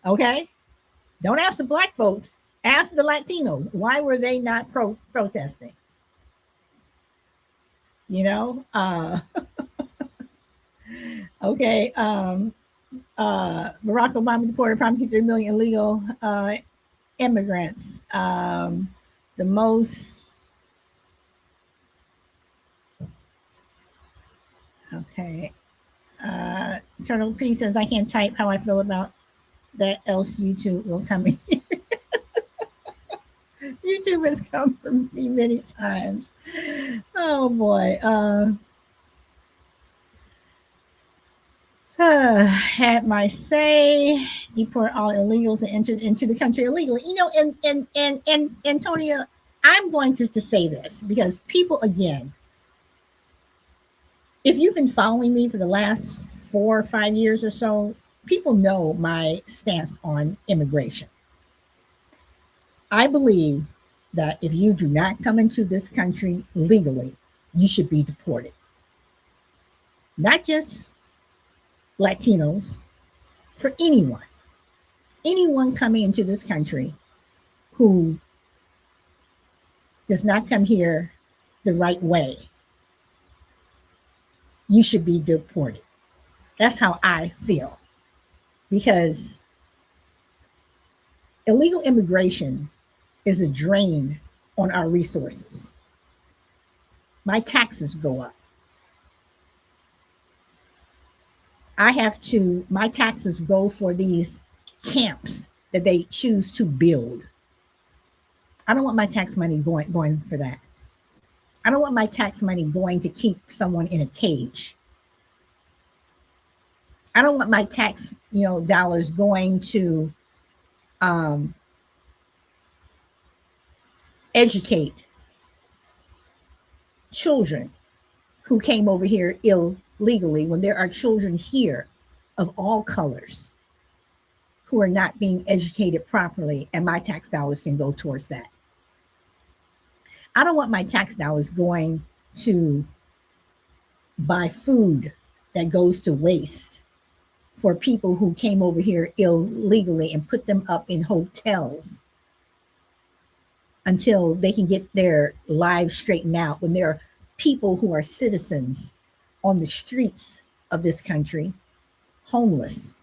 Okay? Don't ask the black folks. Ask the Latinos. Why were they not protesting? Okay. Barack Obama deported approximately 3 million illegal immigrants. The most. Okay. Eternal Peace says, I can't type how I feel about that, else YouTube will come in. YouTube has come for me many times. Oh boy. Had my say, deport all illegals and entered into the country illegally. And Antonia, I'm going to say this because people, again, if you've been following me for the last 4 or 5 years or so, people know my stance on immigration. I believe that if you do not come into this country legally, you should be deported. Not just Latinos, for anyone coming into this country who does not come here the right way, you should be deported. That's how I feel. Because illegal immigration is a drain on our resources. My taxes go up. My taxes go for these camps that they choose to build. I don't want my tax money going for that. I don't want my tax money going to keep someone in a cage. I don't want my tax, dollars going to educate children who came over here illegally when there are children here of all colors who are not being educated properly, and my tax dollars can go towards that. I don't want my tax dollars going to buy food that goes to waste for people who came over here illegally and put them up in hotels until they can get their lives straightened out, when there are people who are citizens on the streets of this country, homeless,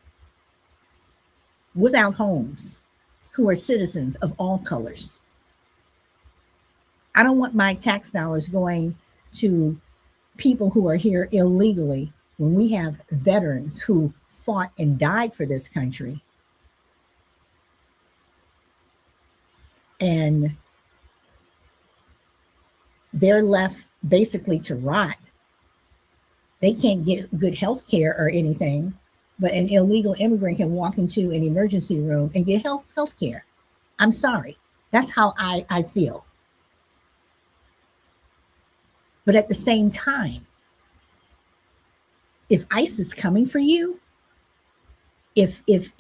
without homes, who are citizens of all colors. I don't want my tax dollars going to people who are here illegally when we have veterans who fought and died for this country. And they're left basically to rot. They can't get good health care or anything, but an illegal immigrant can walk into an emergency room and get health care. I'm sorry. That's how I feel. But at the same time, if ICE is coming for you, if ICE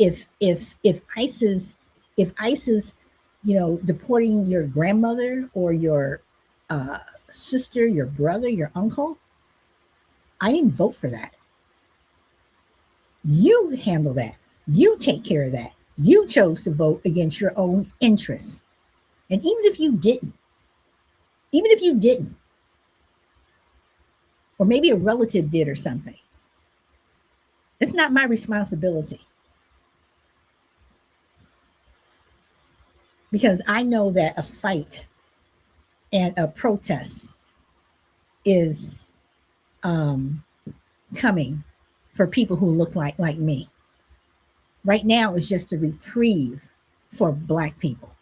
is deporting your grandmother or your sister, your brother, your uncle, I didn't vote for that. You handle that. You take care of that. You chose to vote against your own interests. And even if you didn't, or maybe a relative did or something, it's not my responsibility. Because I know that a fight and a protest is coming for people who look like me. Right now, it's just a reprieve for Black people.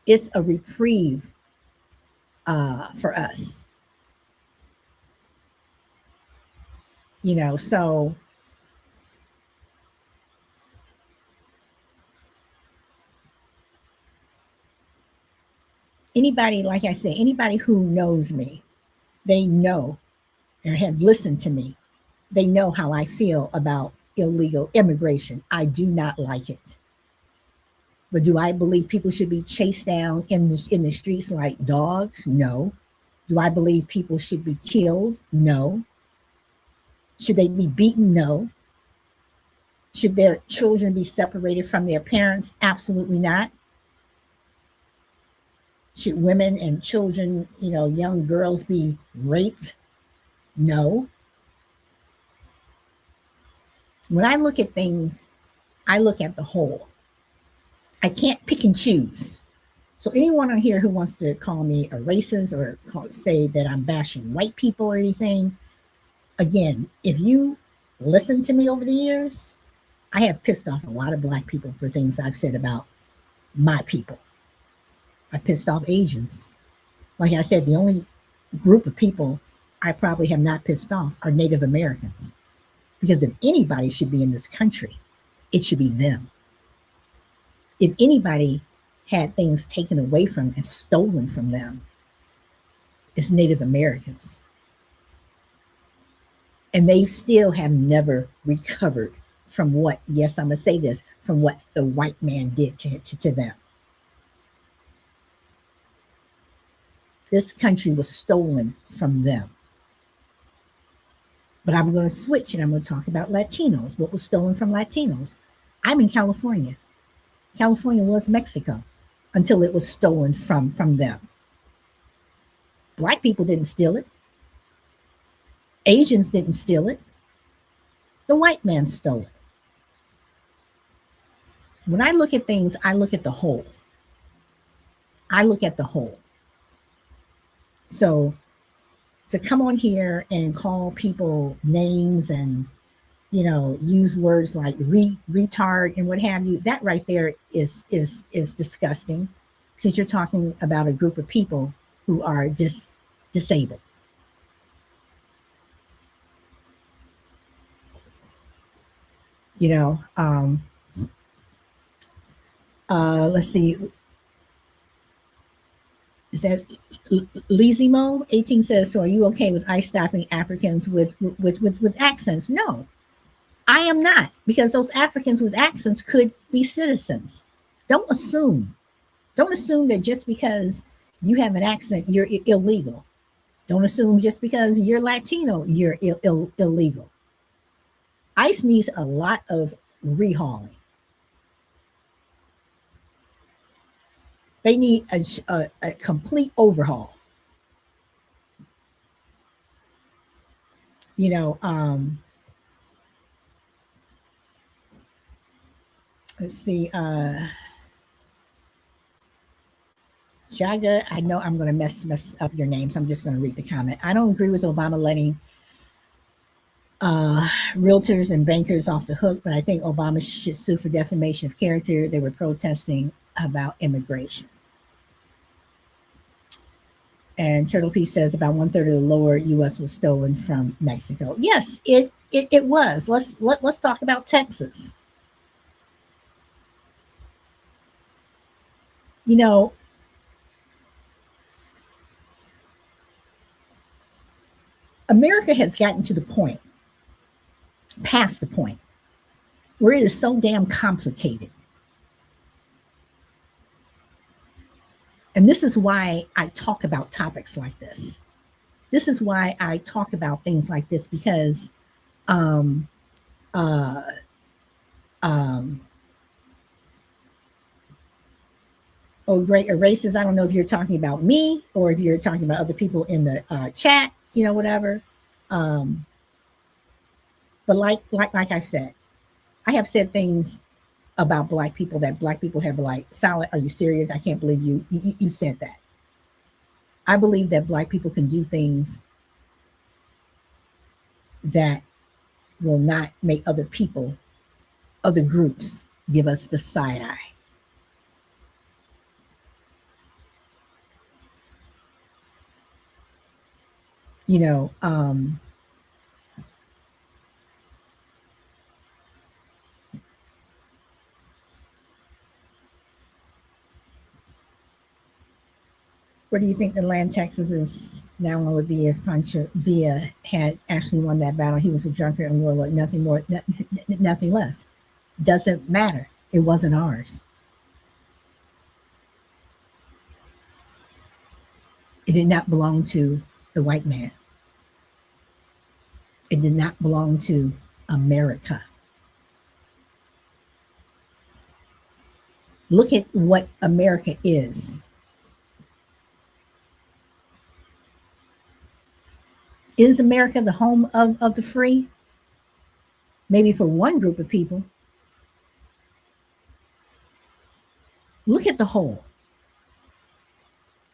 It's a reprieve for us. You know, so anybody, like I said, anybody who knows me, they know or have listened to me, they know how I feel about illegal immigration. I do not like it. But do I believe people should be chased down in the streets like dogs? No. Do I believe people should be killed? No. Should they be beaten? No. Should their children be separated from their parents? Absolutely not. Should women and children, you know, young girls be raped? No. When I look at things, I look at the whole. I can't pick and choose. So anyone on here who wants to call me a racist or say that I'm bashing white people or anything, again, if you listen to me over the years, I have pissed off a lot of Black people for things I've said about my people. I pissed off Asians. Like I said, the only group of people I probably have not pissed off are Native Americans. Because if anybody should be in this country, it should be them. If anybody had things taken away from and stolen from them, it's Native Americans. And they still have never recovered from what, yes, I'm going to say this, from what the white man did to them. This country was stolen from them. But I'm going to switch and I'm going to talk about Latinos, what was stolen from Latinos. I'm in California. California was Mexico until it was stolen from them. Black people didn't steal it. Asians didn't steal it. The white man stole it. When I look at things, I look at the whole. I look at the whole. So to come on here and call people names and, you know, use words like retard and what have you, that right there is disgusting, because you're talking about a group of people who are disabled. You know, let's see. Is that Lizimo 18 says, so are you okay with ICE stopping Africans with accents? No, I am not, because those Africans with accents could be citizens. Don't assume that just because you have an accent, you're illegal. Don't assume just because you're Latino, you're illegal. ICE needs a lot of rehauling. They need a complete overhaul. You know, let's see. Jaga, I know I'm going to mess up your name, so I'm just going to read the comment. I don't agree with Obama letting realtors and bankers off the hook, but I think Obama should sue for defamation of character. They were protesting about immigration. And Turtle P says about 1/3 of the lower U.S. was stolen from Mexico. Yes, it was. Let's talk about Texas. You know, America has gotten to the point, past the point, where it is so damn complicated. And this is why I talk about topics like this. This is why I talk about things like this, because um, oh, great erasers. I don't know if you're talking about me or if you're talking about other people in the chat, whatever. But like I said, I have said things about Black people that Black people have like, Solid, are you serious? I can't believe you said that. I believe that Black people can do things that will not make other people, other groups, give us the side eye. Where do you think the land taxes is now would be if Pancho Villa had actually won that battle? He was a drunkard and warlord, nothing more, nothing less. Doesn't matter. It wasn't ours. It did not belong to the white man. It did not belong to America. Look at what America is. Is America the home of the free? Maybe for one group of people. Look at the whole.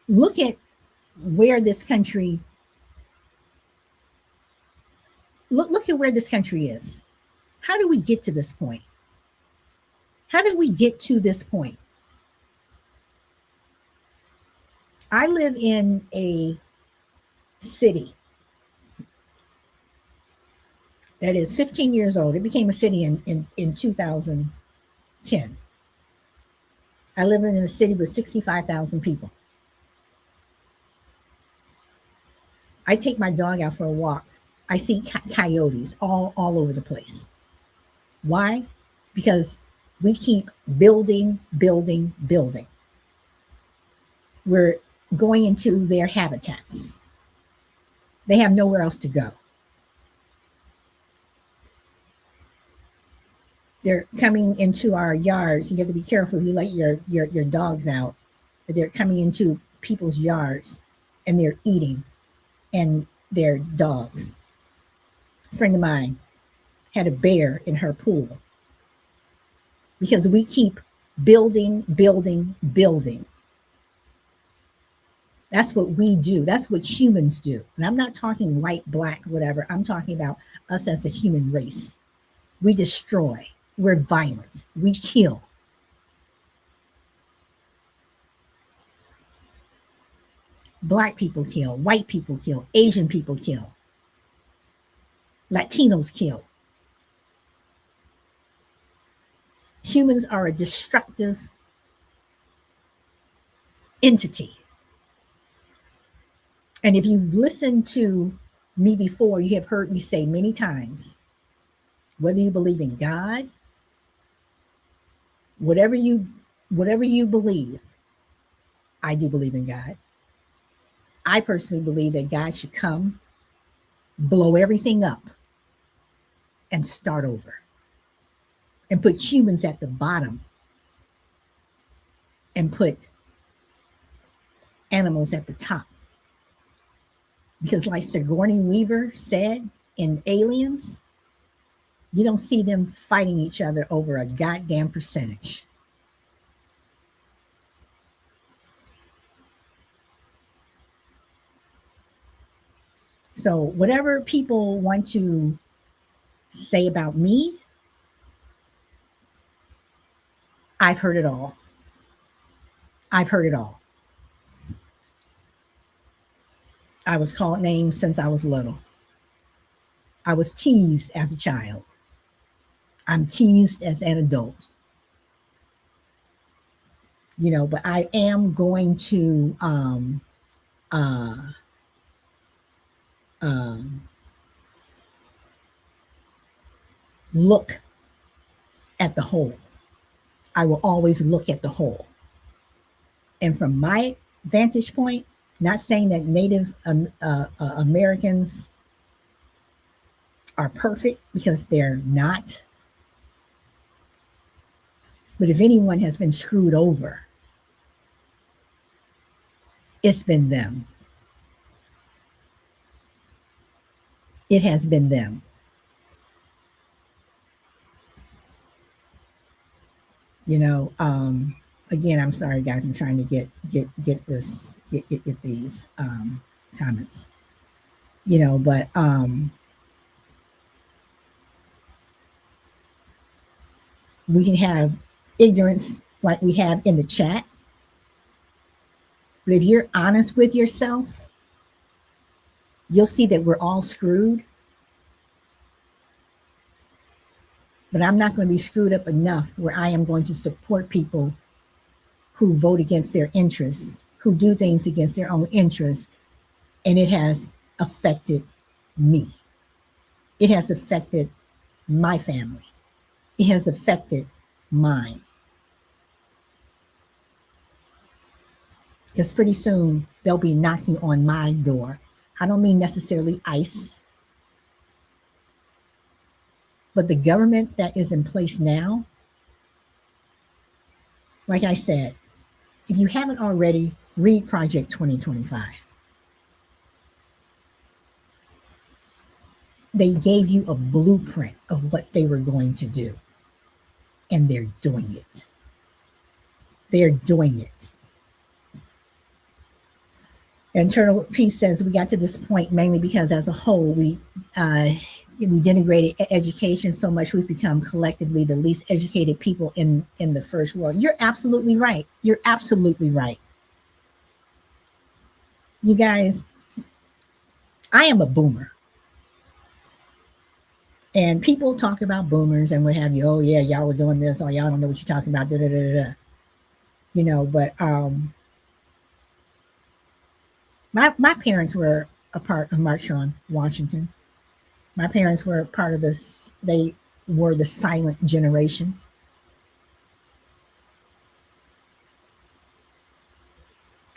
Look at where this country, look at where this country is. How did we get to this point? How did we get to this point? I live in a city that is 15 years old. It became a city in 2010. I live in a city with 65,000 people. I take my dog out for a walk. I see coyotes all over the place. Why? Because we keep building. We're going into their habitats. They have nowhere else to go. They're coming into our yards. You have to be careful if you let your dogs out. They're coming into people's yards and they're eating, and they're dogs. A friend of mine had a bear in her pool because we keep building. That's what we do. That's what humans do. And I'm not talking white, black, whatever. I'm talking about us as a human race. We destroy. We're violent. We kill. Black people kill. White people kill. Asian people kill. Latinos kill. Humans are a destructive entity. And if you've listened to me before, you have heard me say many times, whether you believe in God, whatever you believe, I do believe in God. I personally believe that God should come, blow everything up, and start over. And put humans at the bottom. And put animals at the top. Because like Sigourney Weaver said in Aliens, you don't see them fighting each other over a goddamn percentage. So whatever people want to say about me, I've heard it all. I've heard it all. I was called names since I was little. I was teased as a child. I'm teased as an adult. But I am going to look at the whole. I will always look at the whole. And from my vantage point, not saying that Native Americans are perfect, because they're not. But if anyone has been screwed over, it's been them. It has been them. You know, again, I'm sorry, guys. I'm trying to get these comments. You know, but we can have ignorance like we have in the chat. But if you're honest with yourself, you'll see that we're all screwed. But I'm not going to be screwed up enough where I am going to support people who vote against their interests, who do things against their own interests, and it has affected me. It has affected my family. It has affected mine. Because pretty soon they'll be knocking on my door. I don't mean necessarily ICE, but the government that is in place now, like I said, if you haven't already, read Project 2025. They gave you a blueprint of what they were going to do, and they're doing it. They're doing it. Internal Peace says we got to this point mainly because as a whole, we denigrated education so much we've become collectively the least educated people in the first world. You're absolutely right. You're absolutely right. You guys, I am a boomer. And people talk about boomers and what have you. Oh yeah, y'all are doing this. Oh, y'all don't know what you're talking about. Da, da, da, da. You know, but my parents were a part of March on Washington. My parents were part of this. They were the silent generation.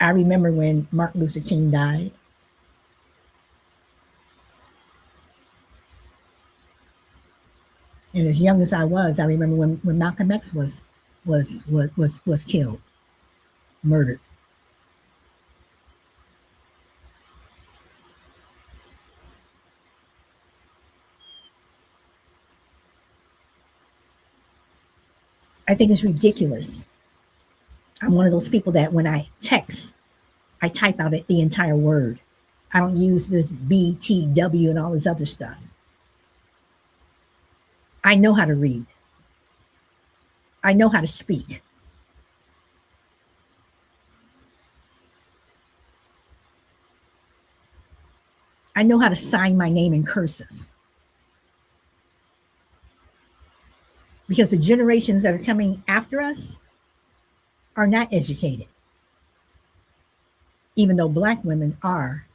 I remember when Martin Luther King died. And as young as I was, I remember when Malcolm X was killed, murdered. I think it's ridiculous. I'm one of those people that when I text, I type out the entire word. I don't use this BTW and all this other stuff. I know how to read. I know how to speak. I know how to sign my name in cursive. Because the generations that are coming after us are not educated. Even though Black women are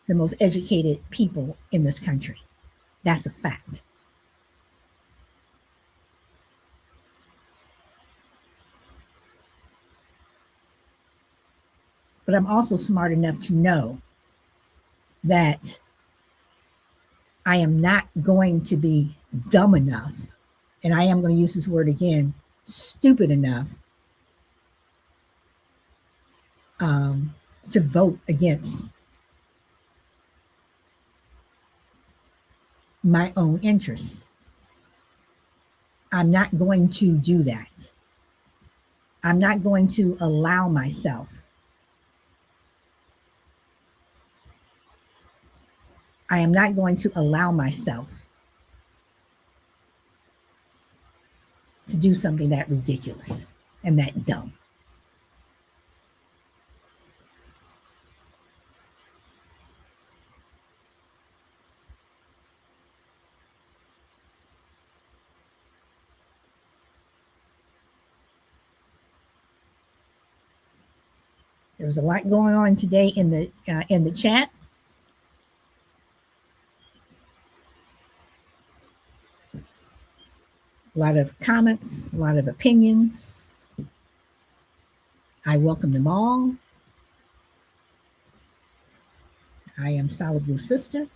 the most educated people in this country. That's a fact. But I'm also smart enough to know that I am not going to be dumb enough, and I am going to use this word again, stupid enough to vote against my own interests. I'm not going to do that. I'm not going to allow myself. I am not going to allow myself to do something that ridiculous and that dumb. There was a lot going on today in the chat. A lot of comments, a lot of opinions. I welcome them all. I am Solid Blue Sister.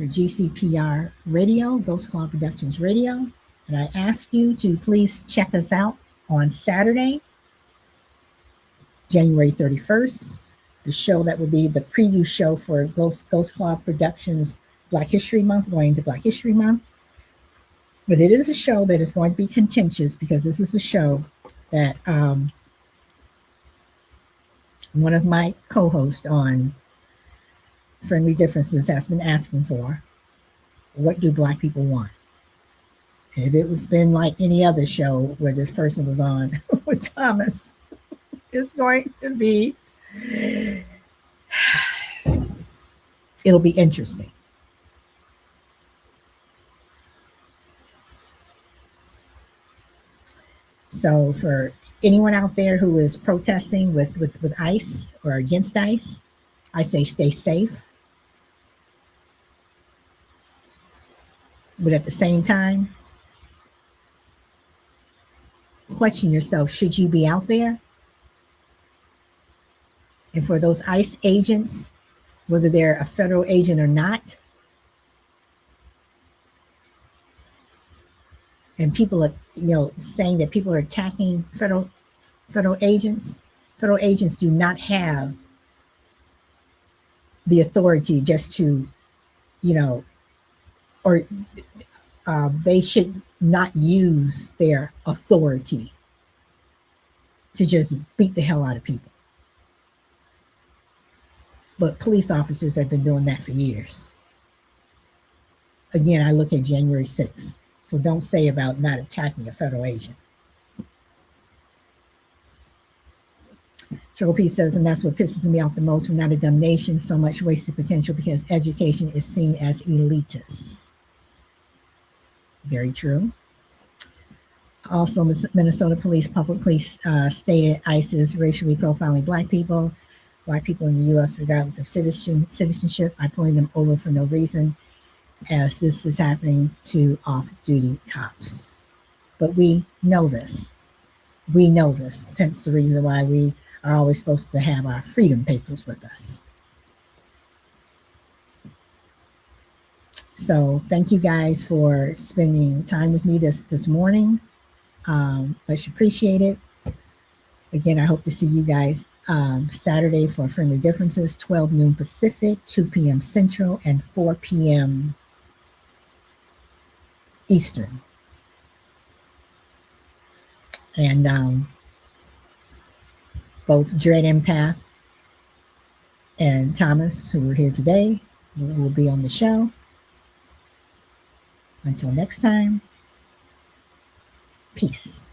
for GCPR Radio, Ghost Club Productions Radio. And I ask you to please check us out on Saturday, January 31st, the show that will be the preview show for Ghost Club Productions Black History Month, going into Black History Month. But it is a show that is going to be contentious because this is a show that one of my co-hosts on Friendly Differences has been asking for. What do Black people want? And if it was been like any other show where this person was on with Thomas, it's going to be, it'll be interesting. So for anyone out there who is protesting with ICE or against ICE, I say stay safe. But at the same time, question yourself, should you be out there? And for those ICE agents, whether they're a federal agent or not, and people are, saying that people are attacking federal agents. Federal agents do not have the authority just to, or they should not use their authority to just beat the hell out of people. But police officers have been doing that for years. Again, I look at January 6th. So don't say about not attacking a federal agent. Triple P says, and that's what pisses me off the most. We're not a dumb nation, so much wasted potential because education is seen as elitist. Very true. Also, Minnesota police publicly stated ICE is racially profiling Black people in the U.S. regardless of citizenship, by pulling them over for no reason, as this is happening to off-duty cops. But we know this. We know this, hence the reason why we are always supposed to have our freedom papers with us. So thank you guys for spending time with me this morning. Much appreciated. Again, I hope to see you guys Saturday for Friendly Differences, 12 noon Pacific, 2 p.m. Central, and 4 p.m. Eastern. And both Dread Empath and Thomas, who were here today, will be on the show. Until next time, peace.